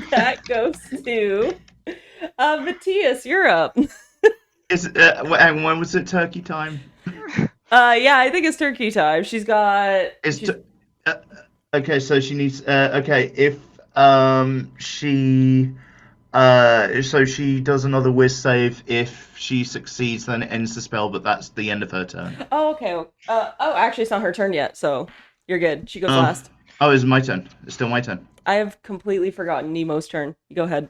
that goes to Matthias, you're up. And when was it turkey time? Yeah, I think it's turkey time. She's got okay, so she needs okay, if she so she does another whiz save. If she succeeds, then it ends the spell, but that's the end of her turn. Oh, okay. Actually it's not her turn yet, so you're good. She goes last. Oh, it's my turn. It's still my turn. I have completely forgotten Nemo's turn. You go ahead.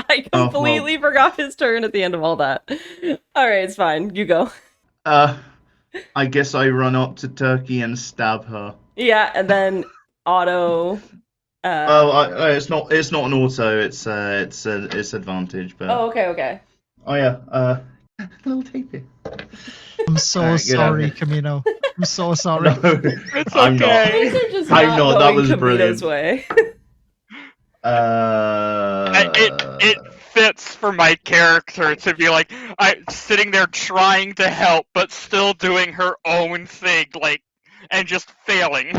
I completely forgot his turn at the end of all that. Alright, it's fine. You go. I guess I run up to Turkey and stab her. Yeah, and then auto. It's not an auto. It's advantage. But Oh, okay. oh yeah. Little tapey. I'm so sorry, Kamino. I'm so sorry. No, It's I'm okay. Things are just I'm not not, that going was Kamino's brilliant. way. It fits for my character to be like, sitting there trying to help, but still doing her own thing, like, and just failing.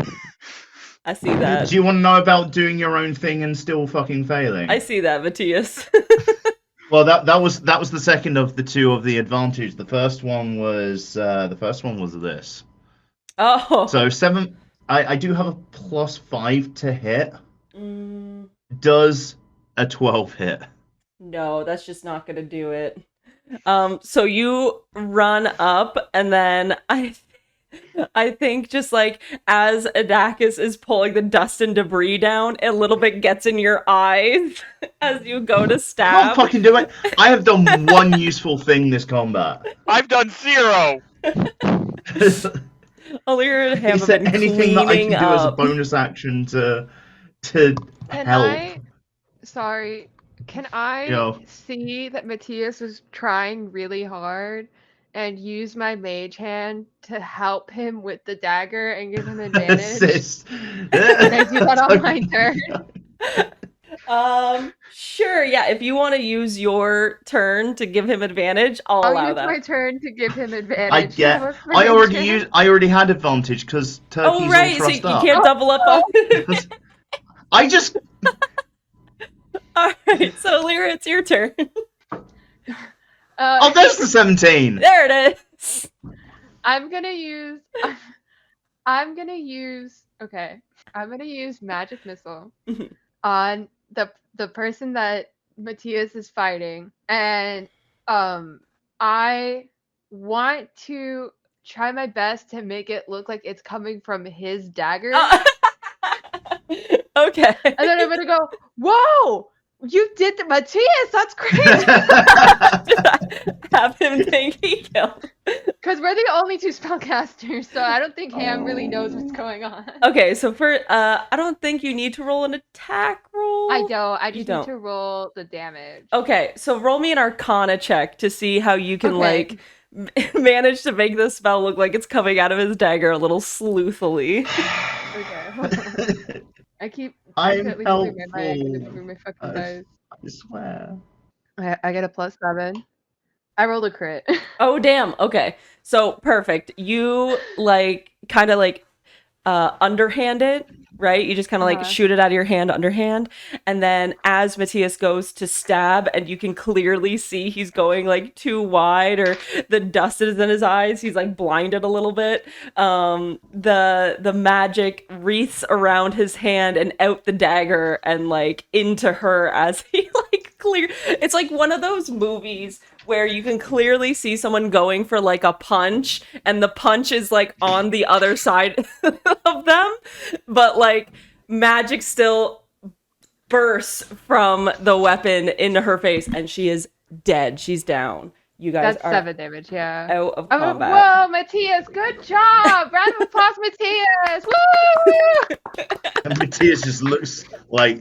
I see that. Do you want to know about doing your own thing and still fucking failing? I see that, Matthias. Well, that was the second of the two of the advantage. The first one was this. Oh. So 7. I do have a +5 to hit. Mm, Does a 12 hit? no, that's just not gonna do it. So you run up, and then I think just like as Anakis is pulling the dust and debris down, a little bit gets in your eyes as you go to I stab. can't fucking do it. I have done one useful thing this combat. I've done 0. Alira and Ham Is have there been anything that I cleaning can do as a up. bonus action to Can help? Sorry, can I Yo. see that Matthias was trying really hard and use my mage hand to help him with the dagger and give him advantage? Assist. Can I do that on my turn? Sure, yeah. If you want to use your turn to give him advantage, I'll allow use that. my turn to give him advantage. I get. I already had advantage because Turkey's Oh right, all so trussed you up. can't double up on. I just. All right, so Lyra, it's your turn. Oh, there's the 17. There it is. I'm gonna use magic missile on the person that Matthias is fighting, and I want to try my best to make it look like it's coming from his dagger. Okay. And then I'm gonna go, whoa! You did the Matthias, that's crazy! Have him think he killed. Because we're the only two spellcasters, so I don't think Ham really knows what's going on. Okay, so for I don't think you need to roll an attack roll. I don't. I just don't. need to roll the damage. Okay, so roll me an Arcana check to see how you can Okay. manage to make this spell look like it's coming out of his dagger a little sleuthily. Okay, hold on. I keep I'm accidentally moving my mic and helpful. moving my fucking dice. I swear. I get a +7. I rolled a crit. Oh damn. Okay. So perfect. You kind of underhand it, right? You just kind of shoot it out of your hand underhand, and then as Matthias goes to stab, and you can clearly see he's going too wide, or the dust is in his eyes, he's blinded a little bit. The magic wreaths around his hand and out the dagger and into her as he clear. It's like one of those movies where you can clearly see someone going for a punch, and the punch is on the other side of them, but magic still bursts from the weapon into her face, and she is dead. She's down. You guys That's are 7 damage, yeah. out of I'm combat. whoa, Matthias, good job! Round of applause, Matthias! Woo! And Matthias just looks like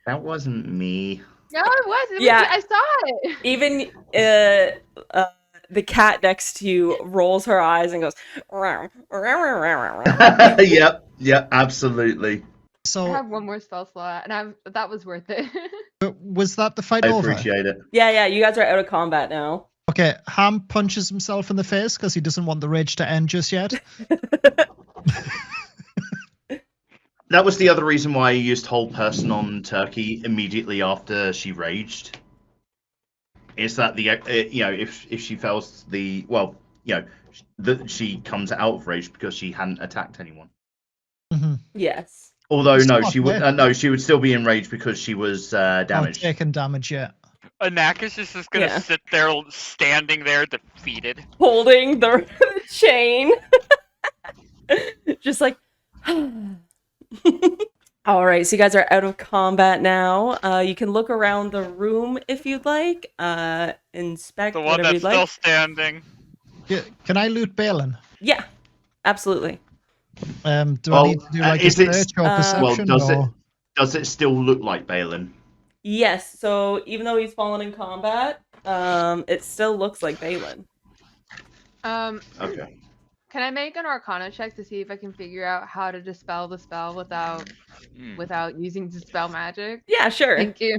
that wasn't me. No, it wasn't. Yeah. I saw it. Even the cat next to you rolls her eyes and goes, Yep, absolutely. I So have one more spell slot, and that was worth it. was that the fight I over? appreciate it. yeah, you guys are out of combat now. Okay, Ham punches himself in the face because he doesn't want the rage to end just yet. That was the other reason why I used hold person on Turkey immediately after she raged. Is that if she fails that she comes out of rage because she hadn't attacked anyone. Mm-hmm. Yes. Although It's she would she would still be enraged because she was damaged. Taking damage, yeah. Anakis is just gonna sit there, standing there, defeated. Holding the chain. Just all right, so you guys are out of combat now. You can look around the room if you'd like. Inspect The one whatever that's you'd like. still standing. Yeah, can I loot Baelin? Yeah, absolutely. Do I need to do a is it- search or perception? Does it still look like Baelin? Yes, so even though he's fallen in combat, it still looks like Baelin. Okay. Can I make an Arcana check to see if I can figure out how to dispel the spell without using dispel magic? Yeah, sure. Thank you.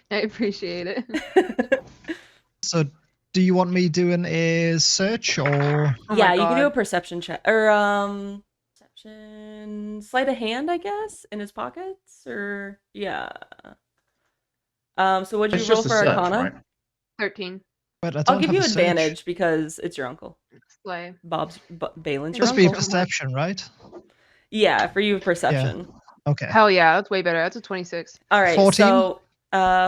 I appreciate it. So, do you want me doing a search or? Oh yeah, my you can do a God. perception check or perception, sleight of hand, I guess, in his pockets, or yeah. So what'd you It's roll just for a search, Arcana? right? 13. But I I'll don't give have you a search. advantage because it's your uncle. Slay. Balin's It your must be uncle. perception, right? Yeah, for you, perception. Okay. Hell yeah, that's way better. That's a 26. All right, 14? so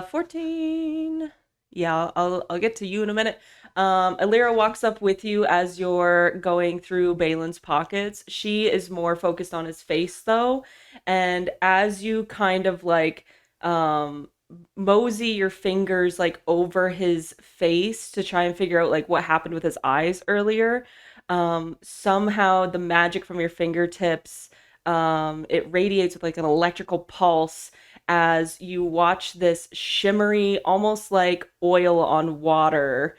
14. Yeah, I'll get to you in a minute. Alira walks up with you as you're going through Balin's pockets. She is more focused on his face though, and as you kind of mosey your fingers over his face to try and figure out what happened with his eyes earlier, somehow the magic from your fingertips it radiates with an electrical pulse as you watch this shimmery, almost like oil on water,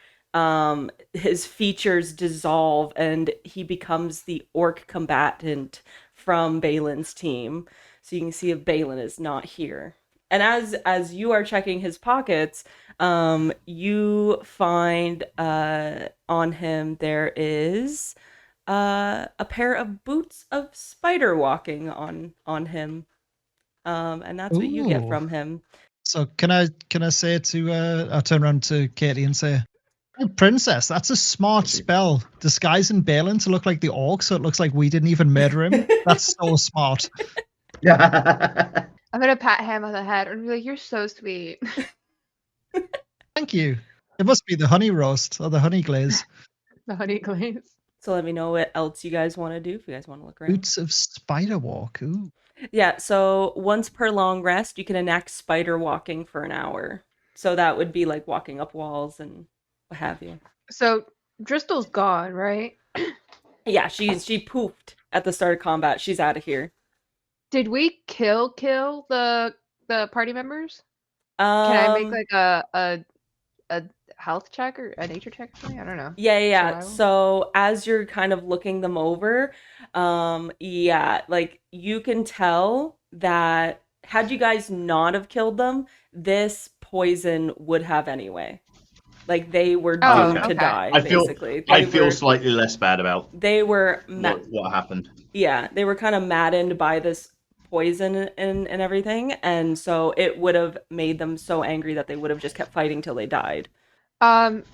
his features dissolve and he becomes the orc combatant from Balin's team. So you can see if Baelin is not here. And as you are checking his pockets, you find on him there is a pair of boots of spider walking on him, and that's what you get Ooh. from him. So can I say to I'll turn around to Katie and say, "Oh, Princess, that's a smart spell. Disguising Baelin to look like the orc, so it looks like we didn't even murder him. That's so smart." I'm gonna pat Ham on the head and be like, "You're so sweet." Thank you. It must be the honey roast or the honey glaze. The honey glaze. So let me know what else you guys want to do if you guys want to look around. Boots of spider walk. Ooh. Yeah, so once per long rest, you can enact spider walking for an hour. So that would be like walking up walls and what have you. So Driscoll's gone, right? Yeah, she poofed at the start of combat. She's out of here. Did we kill the party members? Can I make like a health check or a nature check or something? I don't know. Yeah. Survival? So as you're kind of looking them over, yeah, like you can tell that had you guys not have killed them, this poison would have anyway. Like they were Oh, doomed to okay. die, I feel basically. I feel slightly less bad about They were what happened. yeah, they were kind of maddened by this poison and everything, and so it would have made them so angry that they would have just kept fighting till they died. I'm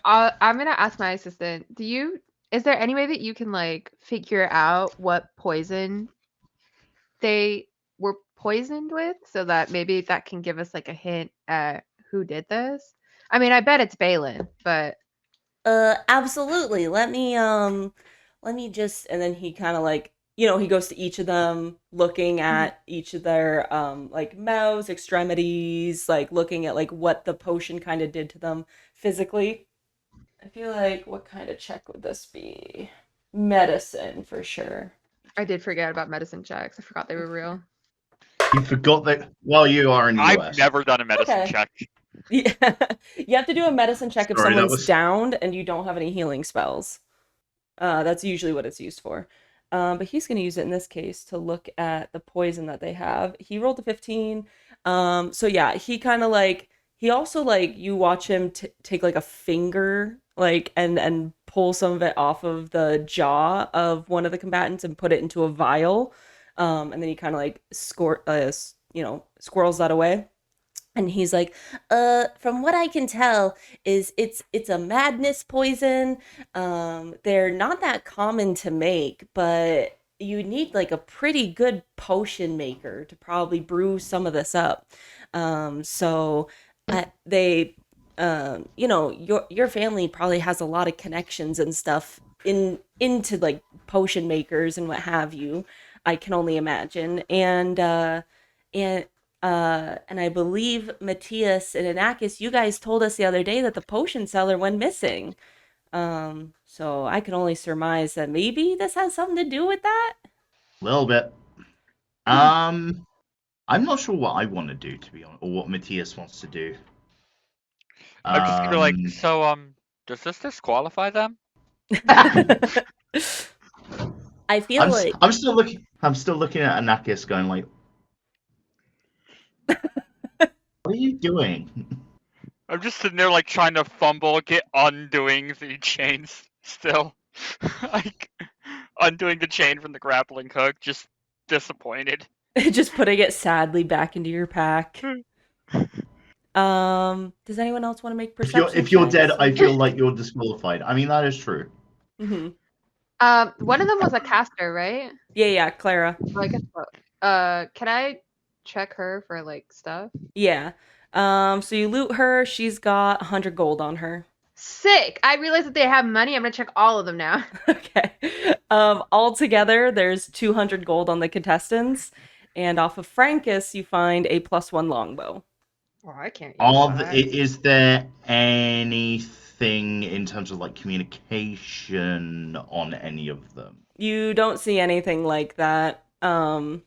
gonna ask my assistant. Is there any way that you can like figure out what poison they were poisoned with, so that maybe that can give us like a hint at who did this? I mean, I bet it's Baelin, but Absolutely. Let me just, and then he kind of like, he goes to each of them, looking at each of their like mouths, extremities, like looking at like what the potion kind of did to them physically. I feel like, what kind of check would this be? Medicine for sure. I did forget about medicine checks. I forgot they were real. You forgot that while you are in the I've US. never done a medicine Okay. check. Yeah, you have to do a medicine check if Sorry, that someone's was- downed and you don't have any healing spells. That's usually what it's used for. But he's going to use it in this case to look at the poison that they have. He rolled a 15. So yeah, he kind of like, he also like, you watch him take like a finger, like, and pull some of it off of the jaw of one of the combatants and put it into a vial. And then he kind of like squirrels that away. And he's like, from what I can tell is it's a madness poison. They're not that common to make, but you need like a pretty good potion maker to probably brew some of this up. So they, your family probably has a lot of connections and stuff into like potion makers and what have you. I can only imagine. And I believe Matthias and Anakis, you guys told us the other day that the potion seller went missing. So I can only surmise that maybe this has something to do with that. A little bit. I'm not sure what I want to do, to be honest, or what Matthias wants to do. I'm just gonna be like, so does this disqualify them? I feel like I'm still looking at Anakis, going like, what are you doing? I'm just sitting there like trying to fumble, get undoing the chains still. Like undoing the chain from the grappling hook, just disappointed. just putting it sadly back into your pack. Does anyone else want to make perception If you're checks? dead, I feel like you're disqualified. I mean, that is true. Mm-hmm. One of them was a caster, right? Yeah, Clara. Well, I guess so. Can I check her for like stuff? Yeah. So you loot her. She's got 100 gold on her. Sick! I realized that they have money. I'm gonna check all of them now. Okay. Altogether, there's 200 gold on the contestants, and off of Frankus, you find a +1 longbow. Well, I can't use that. Is there anything in terms of like communication on any of them? You don't see anything like that. Ooh.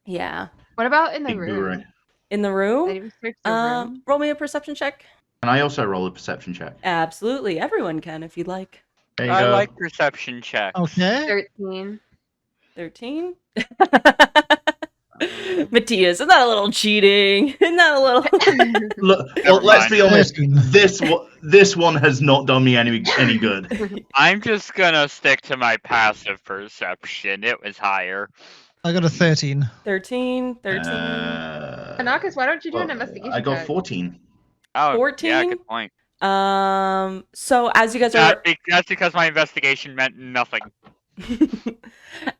Yeah. What about in the Big room? boomerang. In the Did I room, even search the room? roll me a perception check. Can I also roll a perception check? Absolutely, everyone can if you'd like. There you I go. like perception checks. Okay. 13. 13. Matthias, isn't that a little cheating? Isn't that a little? Look, Never well, let's be mind. honest. This one has not done me any good. I'm just gonna stick to my passive perception. It was higher. I got a 13. 13. Anakis, why don't you do an investigation I got check? 14. Oh, 14? yeah, good point. So as you guys are That's because my investigation meant nothing.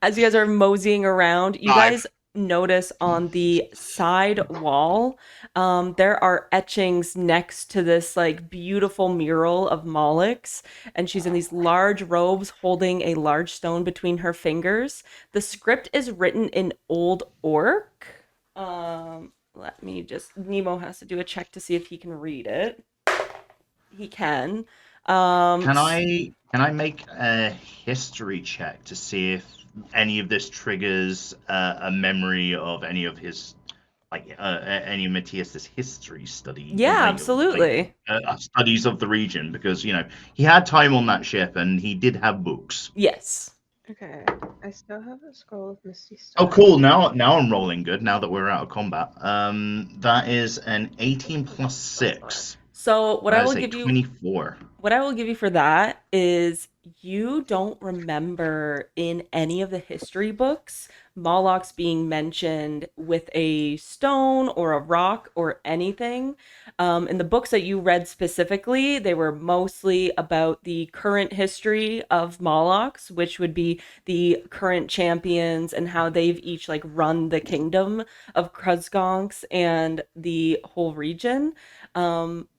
as you guys are moseying around, you Five. guys notice on the side wall, there are etchings next to this like beautiful mural of Mollix, and she's in these large robes holding a large stone between her fingers. The script is written in Old Orc. Let me just, Nemo has to do a check to see if he can read it. He can. Can I make a history check to see if any of this triggers a memory of any of his, like any of Matthias's history study? Yeah, like, absolutely. studies of the region, because he had time on that ship and he did have books. Yes. Okay, I still have a scroll of Misty Star. Oh, cool! Now I'm rolling good. Now that we're out of combat, that is an 18 plus 6. So what I will That is give you 24. What I will give you for that is you don't remember in any of the history books Molochs being mentioned with a stone or a rock or anything. In the books that you read specifically, they were mostly about the current history of Molochs, which would be the current champions and how they've each like run the kingdom of Kruzgonks and the whole region.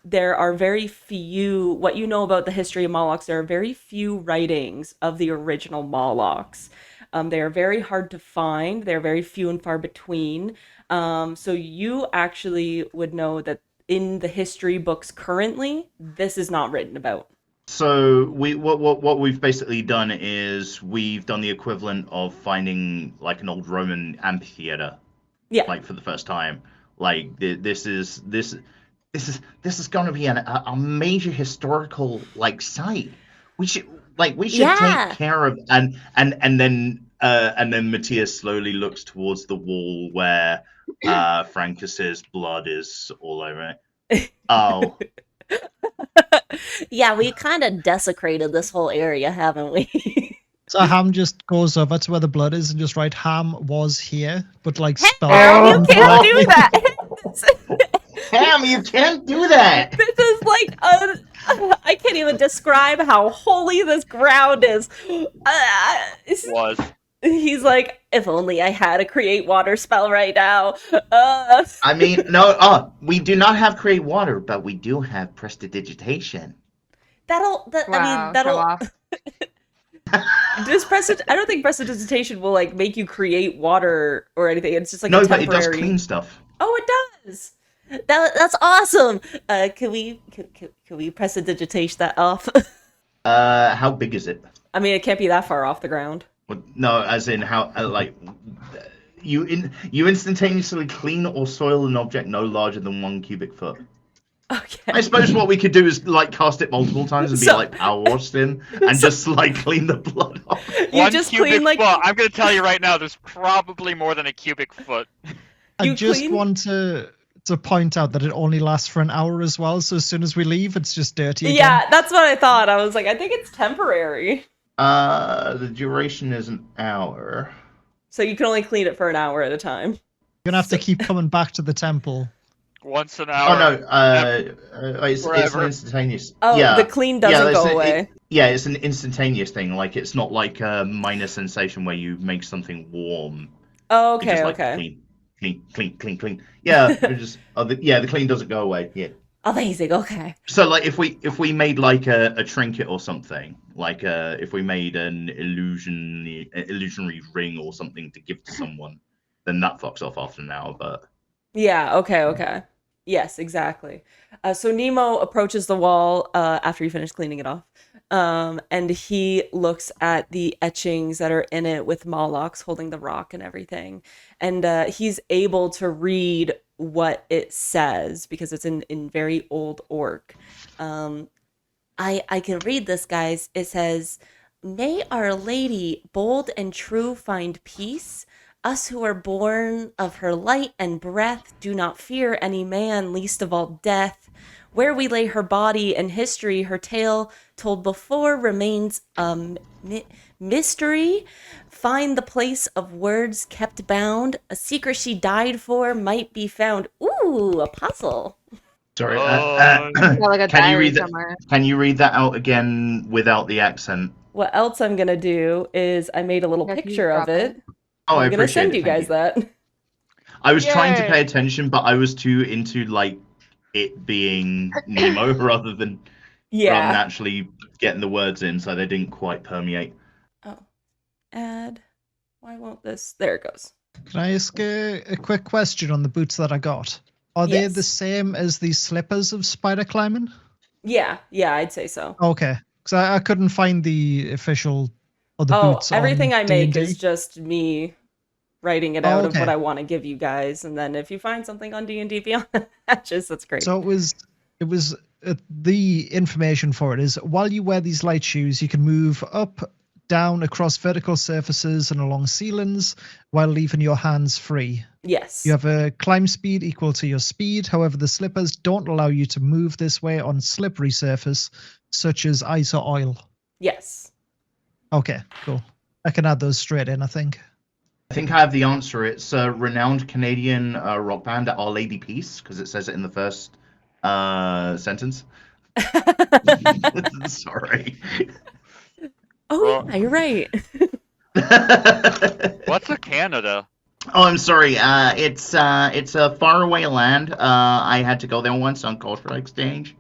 There are very few, what you know about the history of Molochs, there are very few writings of the original Molochs. They are very hard to find. They're very few and far between. So you actually would know that in the history books currently, this is not written about. So what we've basically done is we've done the equivalent of finding like an old Roman amphitheater, Yeah. like for the first time. Like this is going to be a major historical like site. We should take care of, and then Matthias slowly looks towards the wall where Francus's blood is all over it. Oh. Yeah, we kind of desecrated this whole area, haven't we? So Ham just goes over to where the blood is and just write Ham was here, but like spelled. Ham, you can't do that. Ham, you can't do that. This is like I can't even describe how holy this ground is. He's like, if only I had a create water spell right now. I mean, no, we do not have create water, but we do have prestidigitation. That'll Show off. I don't think prestidigitation will like make you create water or anything. It's just like no, a temporary... but it does clean stuff. Oh, it does. That's awesome. Can we prestidigitate that off? How big is it? I mean, it can't be that far off the ground. Well, no, as in how you instantaneously clean or soil an object no larger than 1 cubic foot. Okay. I suppose what we could do is like cast it multiple times and be like power washed him and just like clean the blood off. You just clean like... Well, I'm gonna tell you right now, there's probably more than a cubic foot. I just want to point out that it only lasts for an hour as well, so as soon as we leave, it's just dirty again. Yeah, that's what I thought. I was like, I think it's temporary. The duration is an hour. So you can only clean it for an hour at a time. You're gonna have to keep coming back to the temple. Once an hour. Oh no, it's an instantaneous. Oh, yeah. The clean doesn't go away. It's an instantaneous thing. Like it's not like a minor sensation where you make something warm. Oh, okay, just, like, okay. Clean. Yeah, the clean doesn't go away. Yeah. Amazing. Okay. So like if we made like a trinket or something, like if we made an illusionary ring or something to give to someone, then that fucks off after an hour. But yeah, okay. Yes, exactly. So Nemo approaches the wall after you finish cleaning it off, and he looks at the etchings that are in it with Molochs holding the rock and everything, and he's able to read what it says because it's in very old Orc. I can read this, guys. It says, "May Our Lady bold and true find peace. Us who are born of her light and breath do not fear any man, least of all death. Where we lay her body and history, her tale told before remains a mystery. Find the place of words kept bound. A secret she died for might be found." Ooh, a puzzle. sorry, Like a can you read that? somewhere. Can you read that out again without the accent? What else I'm gonna do is I made a little Yeah, can you picture of drop it. Oh, I'm I gonna appreciate send it. you guys that. I was trying to Yay. pay attention, but I was too into like it being Nemo rather than Yeah. actually getting the words in, so they didn't quite permeate. Oh, add. Why won't this? There it goes. Can I ask a quick question on the boots that I got? Are they the Yes. same as the slippers of spider climbing? Yeah, I'd say so. Okay, because I couldn't find the official or the boots. Everything on I make D&D. is just me writing it out of okay. what I want to give you guys, and then if you find something on D&D Beyond Patches, that's great. So it was the information for it is while you wear these light shoes, you can move up, down, across vertical surfaces and along ceilings while leaving your hands free. Yes. You have a climb speed equal to your speed. However, the slippers don't allow you to move this way on slippery surface such as ice or oil. Yes. Okay, cool. I can add those straight in, I think. I think I have the answer. It's a renowned Canadian rock band, Our Lady Peace, because it says it in the first sentence. Sorry. Oh, Well- yeah, you're right. What's a Canada? Oh, I'm sorry. It's a faraway land. I had to go there once on cultural exchange.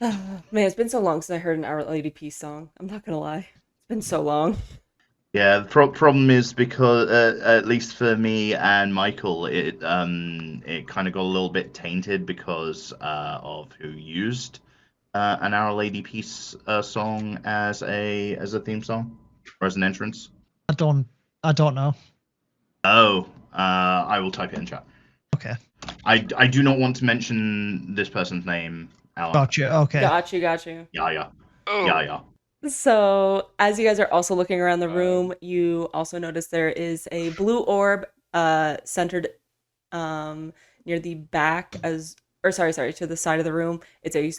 Man, it's been so long since I heard an Our Lady Peace song. I'm not gonna lie. It's been so long. Yeah, the problem is because at least for me and Mykl, it kind of got a little bit tainted because of who used an Our Lady Peace song as a theme song or as an entrance. I don't know. Oh, I will type it in chat. Okay. I do not want to mention this person's name, Alan. Gotcha. Okay. Got you. Yeah. Oh. Yeah. So, as you guys are also looking around the room, you also notice there is a blue orb centered near the back to the side of the room. It's a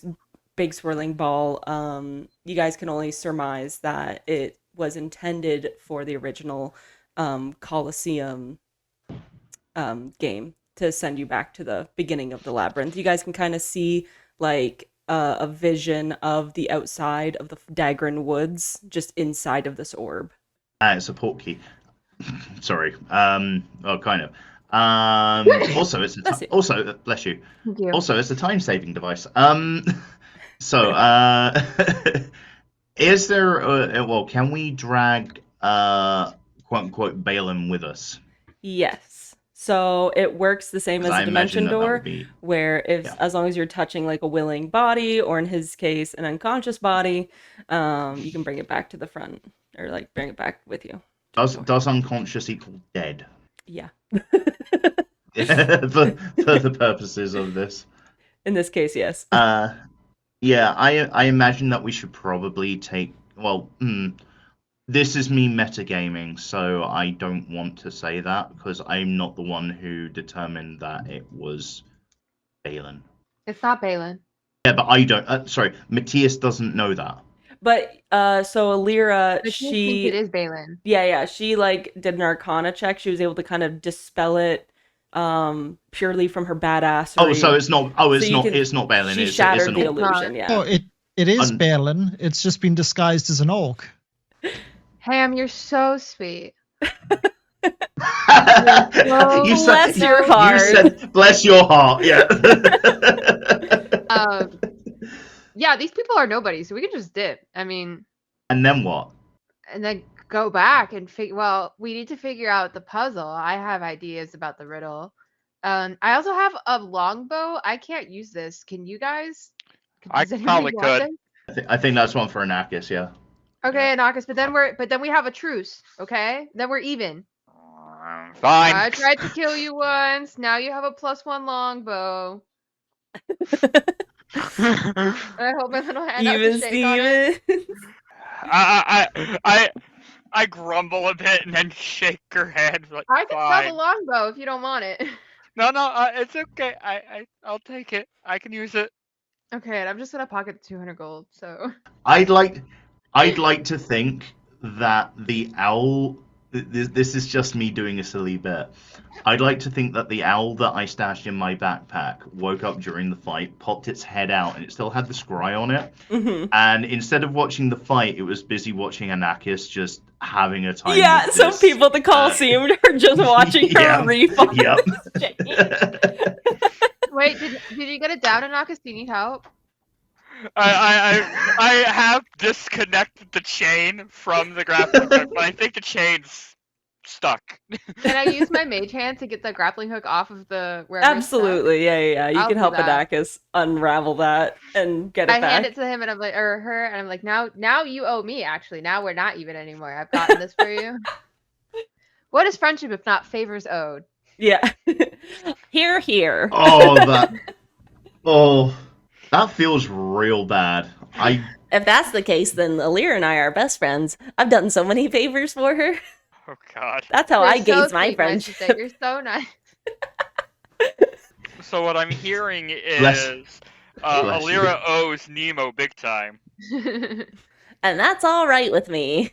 big swirling ball. You guys can only surmise that it was intended for the original Colosseum game to send you back to the beginning of the labyrinth. You guys can kind of see like a vision of the outside of the Dagran Woods, just inside of this orb. It's a port key. Sorry. Oh, kind of. Also, it's Bless you. also bless you. Thank you. Also, it's a time-saving device. So, is there? Well, can we drag quote unquote Baelin with us? Yes. So it works the same as 'Cause I a dimension imagine that door, would be- where as long as you're touching like a willing body, or in his case, an unconscious body, you can bring it back to the front, or like bring it back with you. Does unconscious equal dead? Yeah. For the purposes of this. In this case, yes. Yeah, I imagine that we should probably take. Well, this is me metagaming, so I don't want to say that because I'm not the one who determined that it was Baelin. It's not Baelin. Yeah, but I don't. Sorry, Matthias doesn't know that. But so Alira, I think she it is Baelin. yeah, she like did an Arcana check. She was able to kind of dispel it purely from her badassery. Oh, so it's not. Oh, it's So you not. can- It's not Baelin. She It's shattered an the orc. illusion. Yeah. Oh, it is Un- Baelin. It's just been disguised as an orc. Ham, you're so sweet. Bless your heart. You said, bless your heart. Yeah. Yeah, these people are nobody, so we can just dip. I mean, And then what? and then go back and figure. Well, we need to figure out the puzzle. I have ideas about the riddle. I also have a longbow. I can't use this. Can you guys? I Does anybody probably want could. this? I think that's one for Anarchus. Yeah. Okay, Anarchus, but then we have a truce. Okay, then we're even. Fine. I tried to kill you once. Now you have a +1 longbow. I hope my little hand out Even to shake on it. Steven. I grumble a bit and then shake her head like I can sell fine. the longbow if you don't want it. No, it's okay. I'll take it. I can use it. Okay, and I'm just gonna pocket the 200 gold. So I'd like to think that the owl This is just me doing a silly bit. I'd like to think that the owl that I stashed in my backpack woke up during the fight, popped its head out, and it still had the scry on it. Mhm. And instead of watching the fight, it was busy watching Anakis just having a time. Yeah, with some this, people at the Coliseum are just watching her yeah, reef on yep. this chain. Wait, did you get it down, Anakas? Do you need help? I have disconnected the chain from the grappling hook, but I think the chain's stuck. Can I use my mage hand to get the grappling hook off of the wherever it's stuck? Absolutely, yeah. You I'll can do help that. Anakis unravel that and get it I back. hand it to him and I'm like, or her, and I'm like, now you owe me. Actually, now we're not even anymore. I've gotten this for you. What is friendship if not favors owed? Yeah. Here. Oh, that feels real bad. If that's the case, then Alira and I are best friends. I've done so many favors for her. Oh God. That's how You're I so gauge my sweet, friendship. sister. You're so nice. So what I'm hearing is Bless Alira you. owes Nemo big time. And that's all right with me.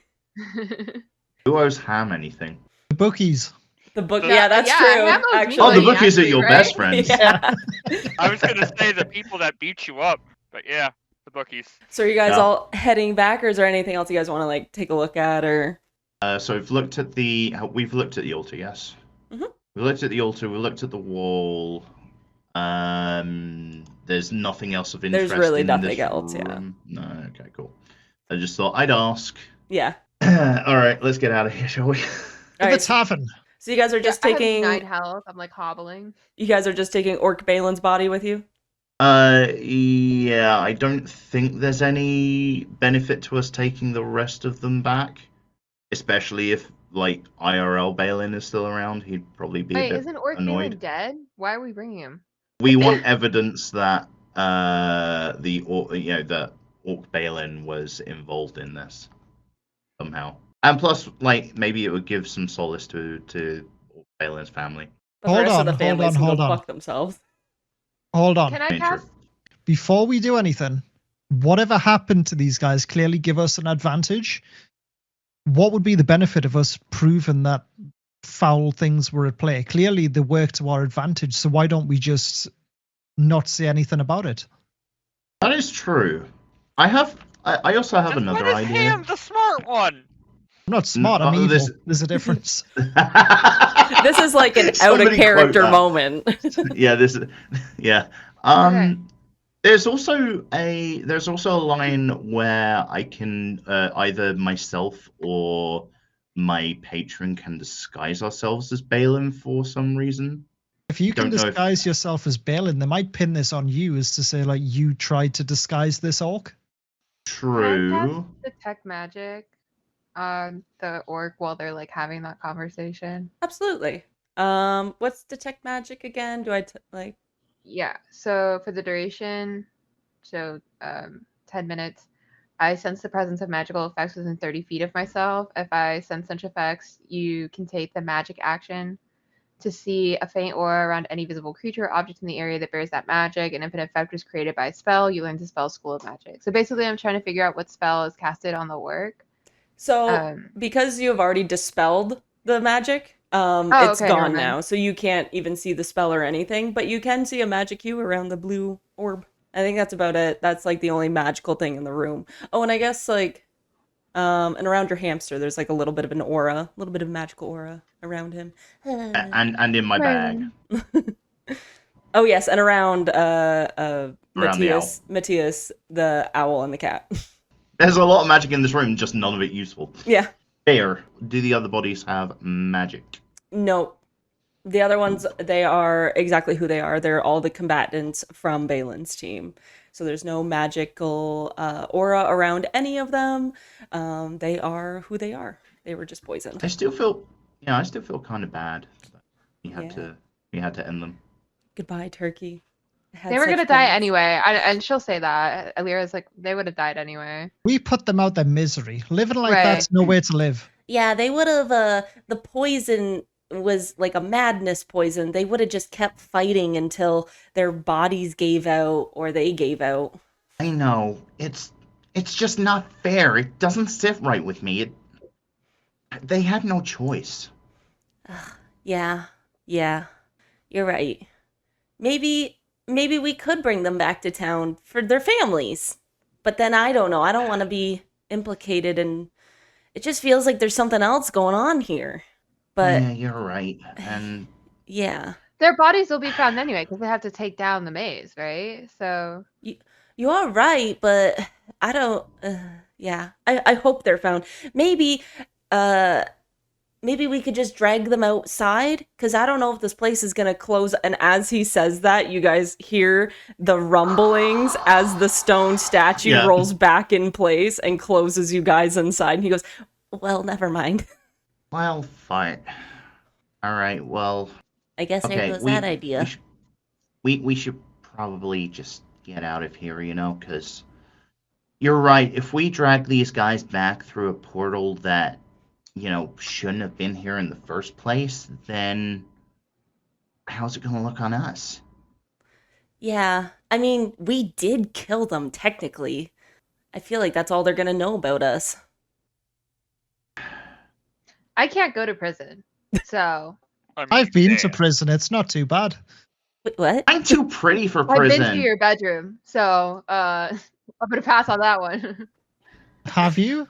Who owes Ham anything? The bookies. The book, Yeah, yeah, that's yeah, true. Ham owes me Actually, Oh, the money, bookies are actually, your right? best friends. Yeah. I was gonna say the people that beat you up, but yeah, the bookies. So are you guys Yeah. all heading back, or is there anything else you guys want to like take a look at, or? So we've looked at the altar, yes. Mhm. We looked at the altar. We looked at the wall. There's nothing else of interest. really in nothing this else, yeah. room. No, okay, cool. I just thought I'd ask. Yeah. All right, let's get out of here, shall we? All The right. tavern. So you guys are just I have taking. 9 health. I'm like hobbling. You guys are just taking Orc Baelin's body with you. Yeah, I don't think there's any benefit to us taking the rest of them back, especially if like IRL Baelin is still around. He'd probably be a Wait, bit isn't Orc annoyed. Baelin dead? Why are we bringing him? We want evidence that that Orc Baelin was involved in this somehow, and plus, like maybe it would give some solace to Orc Baelin's family. But the Hold rest on, of the hold families on, can hold go on. fuck themselves. Hold on. Can I Ain't cast? true. Before we do anything, whatever happened to these guys clearly give us an advantage. What would be the benefit of us proving that foul things were at play? Clearly they work to our advantage, so why don't we just not say anything about it? That is true. I also have Just another let us idea. ham the smart one. I'm not smart, I'm evil. this- There's a difference. This is like an out of Somebody character quote that. moment. Yeah. Okay. There's also a line where I can either myself or my patron can disguise ourselves as Baelin for some reason. If you can Don't know if- disguise yourself as Baelin, they might pin this on you as to say, like, you tried to disguise this orc. Can I cast True. detect magic on the orc while they're like having that conversation? Absolutely. What's detect magic again? Do I like? Yeah. So for the duration, 10 minutes, I sense the presence of magical effects within 30 feet of myself. If I sense such effects, you can take the magic action to see a faint aura around any visible creature or object in the area that bears that magic. And if an effect was created by a spell, you learn the spell School of Magic. So basically, I'm trying to figure out what spell is casted on the orc. So because you have already dispelled the magic, it's okay, never gone mind. now, so you can't even see the spell or anything. But you can see a magic hue around the blue orb. I think that's about it. That's like the only magical thing in the room. Oh, and I guess like, and around your hamster, there's like a little bit of an aura, a little bit of magical aura around him. And in my bag. Oh yes, and around Around the Matthias, the owl, and the cat. There's a lot of magic in this room, just none of it useful. Yeah. Fair. Do the other bodies have magic? No. The other ones, they are exactly who they are. They're all the combatants from Baelin's team. So there's no magical aura around any of them. They are who they are. They were just poisoned. I still feel kind of bad. We had to end them. Goodbye, Turkey. I had They were such gonna die plans. anyway, and she'll say that. Alira's like, they would have died anyway. We put them out their misery. Living like Right. that's no way to live. Yeah, they would have, the poison was like a madness poison. They would have just kept fighting until their bodies gave out or they gave out. I know. It's just not fair. It doesn't sit right with me. They had no choice. Yeah, you're right. Maybe we could bring them back to town for their families. But then I don't know. I don't want to be implicated, and it just feels like there's something else going on here. But Yeah, you're right. And yeah, Their bodies will be found anyway because they have to take down the maze, right? So you are right, but I don't. Yeah, I hope they're found. Maybe, maybe we could just drag them outside, because I don't know if this place is gonna close. And as he says that, you guys hear the rumblings as the stone statue Yeah. rolls back in place and closes you guys inside. And he goes, "Well, never mind. well, fine. All right. Well, I guess there okay. goes that idea." We should probably just get out of here, because you're right. If we drag these guys back through a portal that, shouldn't have been here in the first place, then how's it gonna look on us? Yeah, I mean, we did kill them technically. I feel like that's all they're gonna know about us. I can't go to prison. So I mean, I've been to damn. prison. It's not too bad. Wait, what? I'm too pretty for I've prison. been to your bedroom. So I'm gonna pass on that one. Have you?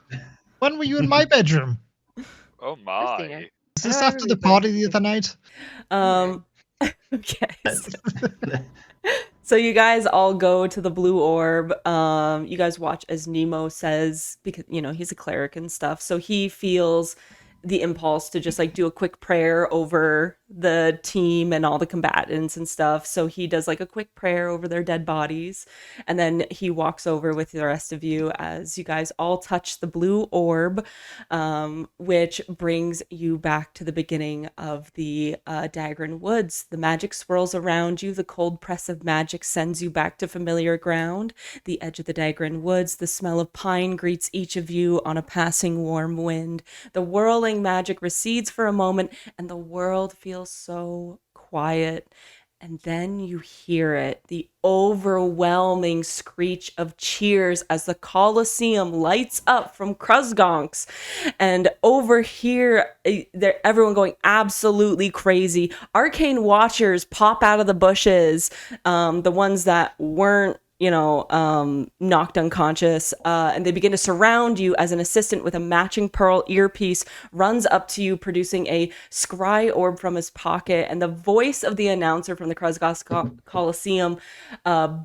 When were you in my bedroom? Oh I've seen my. it. Is this I after the remember party things. the other night? Okay. So you guys all go to the blue orb. You guys watch as Nemo says, because he's a cleric and stuff, so he feels the impulse to just like do a quick prayer over the team and all the combatants and stuff. So he does like a quick prayer over their dead bodies, and then he walks over with the rest of you as you guys all touch the blue orb, which brings you back to the beginning of the Dagran Woods. The magic swirls around you. The cold press of magic sends you back to familiar ground. The edge of the Dagran Woods, the smell of pine greets each of you on a passing warm wind. The whirling magic recedes for a moment, and the world feels so quiet. And then you hear it, the overwhelming screech of cheers as the Colosseum lights up from Kruzgonks. And over here, everyone going absolutely crazy. Arcane Watchers pop out of the bushes, the ones that weren't knocked unconscious, and they begin to surround you as an assistant with a matching pearl earpiece runs up to you, producing a scry orb from his pocket, and the voice of the announcer from the Kruzgosk Coliseum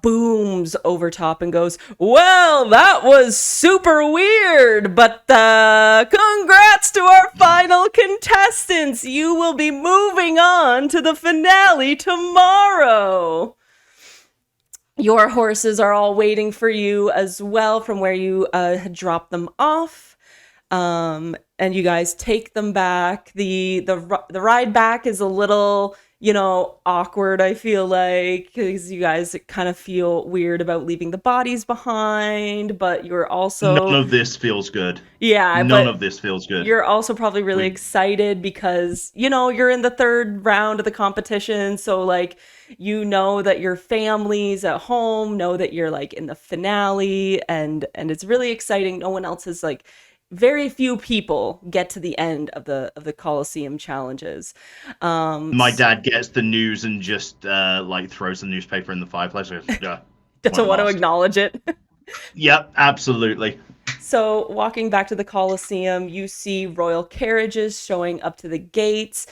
booms over top and goes, "Well, that was super weird, but congrats to our final contestants. You will be moving on to the finale tomorrow." Your horses are all waiting for you as well from where you had dropped them off. And you guys take them back. The ride back is a little, awkward, I feel like, because you guys kind of feel weird about leaving the bodies behind, but you're also... None of this feels good. Yeah, None of this feels good. You're also probably really excited because, you're in the third round of the competition. So, like, that your families at home know that you're, like, in the finale. And it's really exciting. No one else is, like... Very few people get to the end of the Coliseum challenges. My dad gets the news and just, throws the newspaper in the fireplace. Doesn't want to acknowledge it. Yep, absolutely. So walking back to the Coliseum, you see royal carriages showing up to the gates,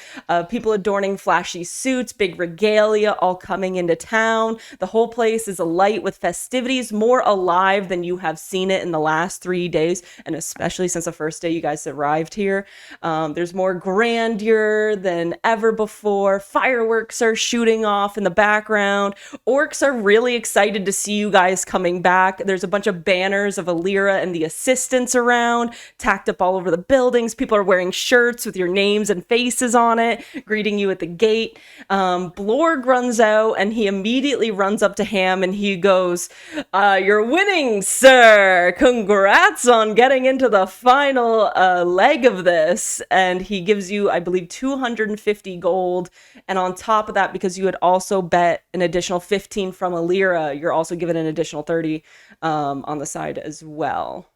people adorning flashy suits, big regalia, all coming into town. The whole place is alight with festivities, more alive than you have seen it in the last 3 days, and especially since the first day you guys arrived here. There's more grandeur than ever before. Fireworks are shooting off in the background. Orcs are really excited to see you guys coming back. There's a bunch of banners of Alira and the assistants around, tacked up all over the buildings. People are wearing shirts with your names and faces on it, greeting you at the gate. Blorg runs out and he immediately runs up to Ham and he goes, "You're winning, sir. Congrats on getting into the final leg of this." And he gives you, I believe, 250 gold. And on top of that, because you had also bet an additional 15 from Alira, you're also given an additional 30 on the side as well.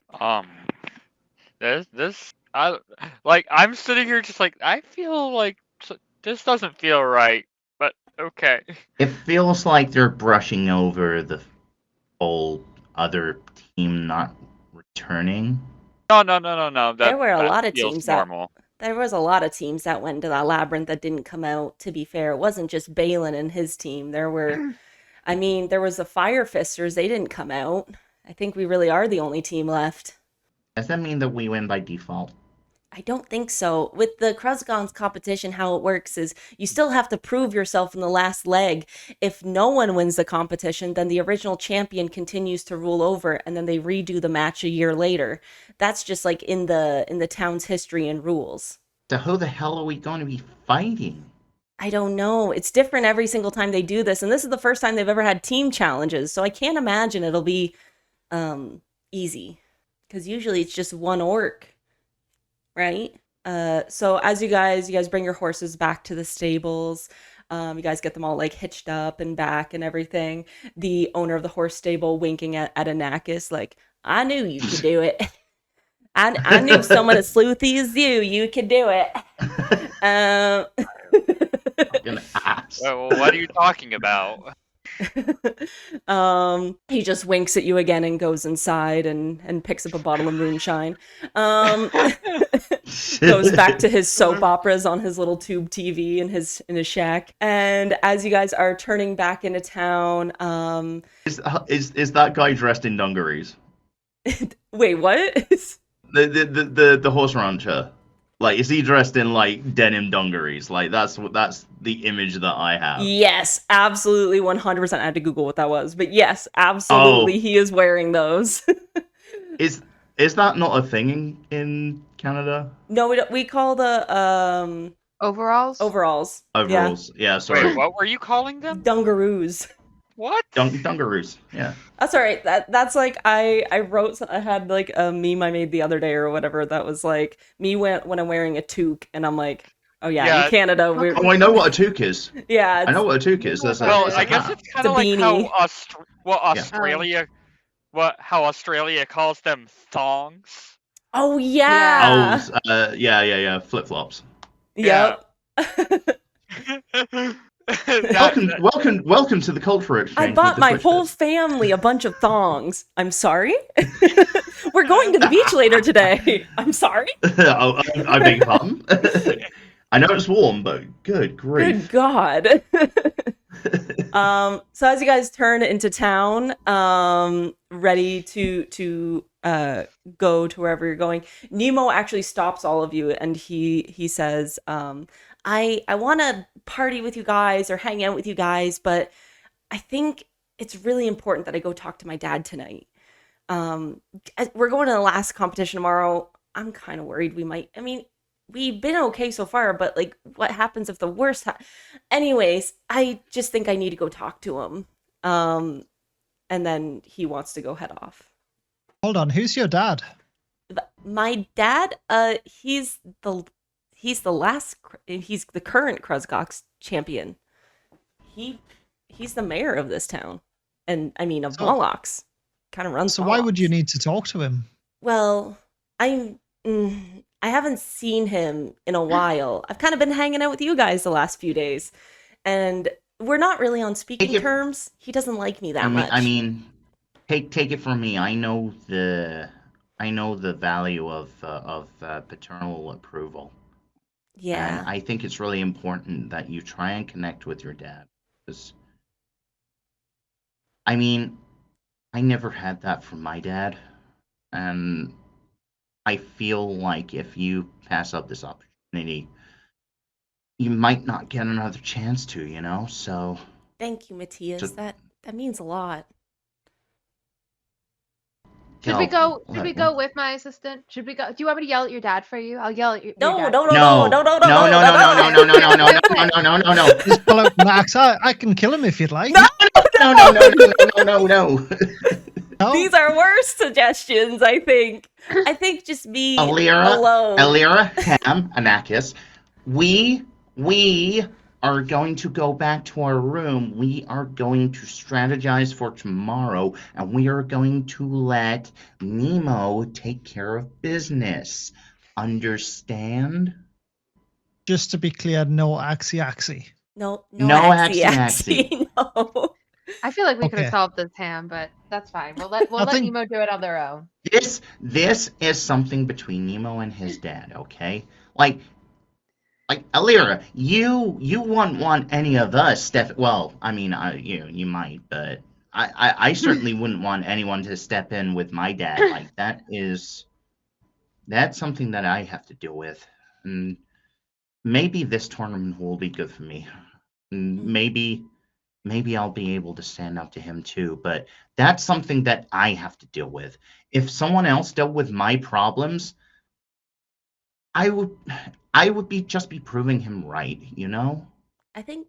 This I'm sitting here just like, I feel like this doesn't feel right, but okay. It feels like they're brushing over the whole other team not returning. No. There were a That lot of feels teams normal. There was a lot of teams that went into that labyrinth that didn't come out, to be fair. It wasn't just Baelin and his team. There was the Fire Fisters. They didn't come out. I think we really are the only team left. Does that mean that we win by default? I don't think so. With the Kruzgong's competition, how it works is you still have to prove yourself in the last leg. If no one wins the competition, then the original champion continues to rule over, and then they redo the match a year later. That's just like in the town's history and rules. So who the hell are we going to be fighting? I don't know. It's different every single time they do this, and this is the first time they've ever had team challenges, so I can't imagine it'll be easy. Because usually it's just one orc. Right? So as you guys bring your horses back to the stables. You guys get them all like hitched up and back and everything. The owner of the horse stable winking at Anakis like, I knew you could do it. I knew someone as sleuthy as you could do it. Fucking ass. Well, what are you talking about? He just winks at you again and goes inside and picks up a bottle of moonshine. Goes back to his soap operas on his little tube TV in his shack. And as you guys are turning back into town, Is that guy dressed in dungarees? wait, what? The horse rancher. Like, is he dressed in like denim dungarees? Like that's the image that I have. Yes, absolutely, 100%. I had to Google what that was, but yes, absolutely, He is wearing those. Is that not a thing in Canada? No, we call the Overalls? overalls. Overalls. Yeah, sorry. Wait, what were you calling them? Dungaroos. What? Dungaroos. Yeah. That's all right. That's like I had like a meme I made the other day or whatever that was like me when I'm wearing a toque and I'm like, oh yeah. In Canada we're Oh, I know what a toque is. yeah. I know what a toque is. That's Well, it's I a guess hat. it's kind of a like beanie. how Australia calls them thongs. Oh yeah. Yeah. Flip flops. Yep. Welcome to the culture exchange. I bought with the my Twitch whole Fits. family a bunch of thongs. I'm sorry. We're going to the beach later today. I'm sorry. I beg your pardon. I know it's warm, but good grief. Good God. So as you guys turn into town, ready to go to wherever you're going, Nemo actually stops all of you and he says, I want to party with you guys or hang out with you guys, but I think it's really important that I go talk to my dad tonight. We're going to the last competition tomorrow. I'm kind of worried we've been okay so far, but like what happens if the worst anyways, I just think I need to go talk to him. And then he wants to go head off. Hold on, who's your dad? My dad, he's the current Kruzgong's champion. He's the mayor of this town. And of Moloch's. Kind of runs So why would Moloch's. you need to talk to him? Well, I haven't seen him in a while. I've kind of been hanging out with you guys the last few days, and we're not really on speaking terms. He doesn't like me that much. Take it from me. I know the value of paternal approval. Yeah. And I think it's really important that you try and connect with your dad. Because, I never had that from my dad. And I feel like if you pass up this opportunity, you might not get another chance to, so... Thank you, Matthias. That means a lot. Should we go with my assistant? Should we go? Do you want me to yell at your dad for you? I'll yell at your dad. No. Just pull out Max. I can kill him if you'd like. No. No? These are worse suggestions, I think. I think just be alone. Alira, Cam, Anakis, we are going to go back to our room. We are going to strategize for tomorrow, and we are going to let Nemo take care of business. understand. Just to be clear, no axi. No No axi. No. I feel like we could Okay. have solved this, Ham, but that's fine. We'll let I think- Nemo do it on their own. This is something between Nemo and his dad, okay? Like Alira, you wouldn't want any of us step. Well, I mean, you might, but I certainly wouldn't want anyone to step in with my dad. Like that's something that I have to deal with. And maybe this tournament will be good for me. And maybe I'll be able to stand up to him too. But that's something that I have to deal with. If someone else dealt with my problems, I would be proving him right, you know? I think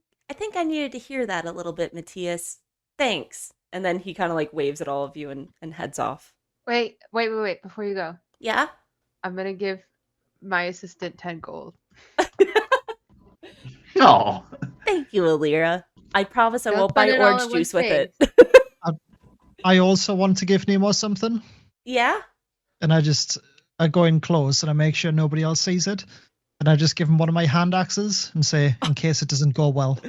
I needed to hear that a little bit, Matthias. Thanks. And then he kind of like waves at all of you and heads off. Wait. Before you go, Yeah? I'm going to give my assistant 10 gold. Oh. Thank you, Alira. I promise I Don't won't buy spend it all orange in one juice with it. I also want to give Nemo something, Yeah? and I go in close and I make sure nobody else sees it, and I just give him one of my hand axes and say, in case it doesn't go well.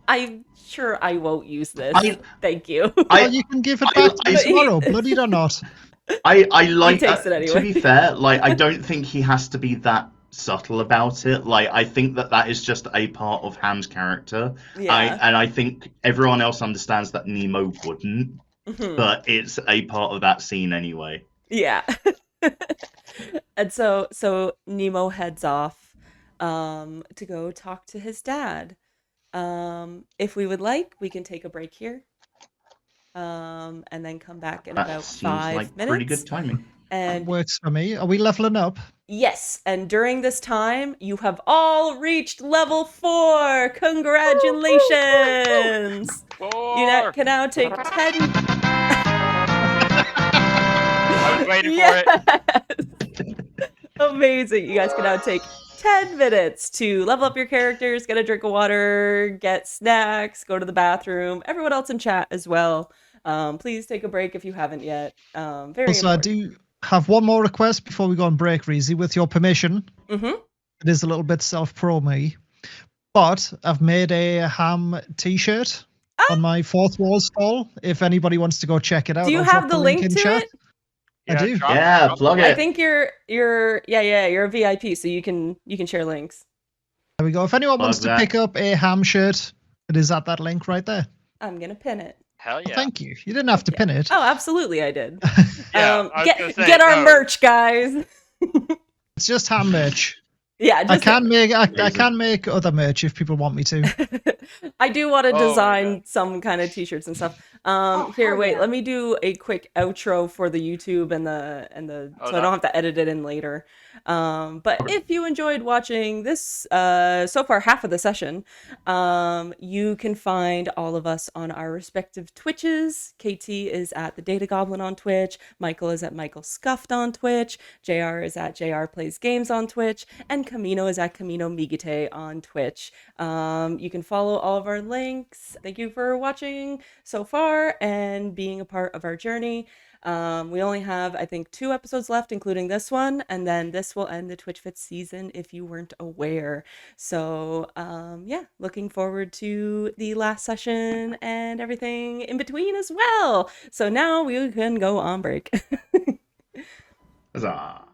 I'm sure I won't use this. Thank you. Well, you can give it back to me tomorrow, bloodied or not. I like takes it anyway. To be fair, like I don't think he has to be that subtle about it. Like I think that is just a part of Ham's character. Yeah. I think everyone else understands that Nemo wouldn't, but it's a part of that scene anyway. Yeah. And so Nemo heads off to go talk to his dad. If we would like, we can take a break here. And then come back in That about seems 5 like minutes. pretty good timing. And Works for me. Are we leveling up? yes, and during this time, you have all reached level 4. Congratulations! You can now take 10. I was waiting for it. Amazing. You guys can now take 10 minutes to level up your characters, get a drink of water, get snacks, go to the bathroom. Everyone else in chat as well. Please take a break if you haven't yet. Very Also, I important. do have one more request before we go on break, Reezy, with your permission. Mm-hmm. It is a little bit self-promo, but I've made a ham t-shirt on my fourth wall stall. If anybody wants to go check it out, Do you I'll have drop the link in to chat. it? I do. Yeah, plug it. I think you're a VIP, so you can share links. There we go. If anyone Plug wants to that. pick up a ham shirt, it is at that link right there. I'm gonna pin it. Hell Well, yeah. thank you. You didn't have to pin it. Oh, absolutely, I did. Yeah, I was gonna say, Get our no. merch, guys. It's just ham merch. Yeah, I just can make other merch if people want me to. I do want to Oh my design God. some kind of t-shirts and stuff. Here, hell wait, yeah. let me do a quick outro for the YouTube and the Oh, so I don't have to edit it in later. But if you enjoyed watching this so far half of the session, you can find all of us on our respective Twitches. KT is at TheDataGoblin on Twitch, Mykl is at Mykl Scuffed on Twitch, JR is at JR Plays Games on Twitch, and Kamino is at Kamino Migite on Twitch. You can follow all of our links. Thank you for watching so far and being a part of our journey. We only have, I think, 2 episodes left, including this one, and then this will end the Twitchfits season if you weren't aware. So, yeah, looking forward to the last session and everything in between as well. So now we can go on break. Huzzah.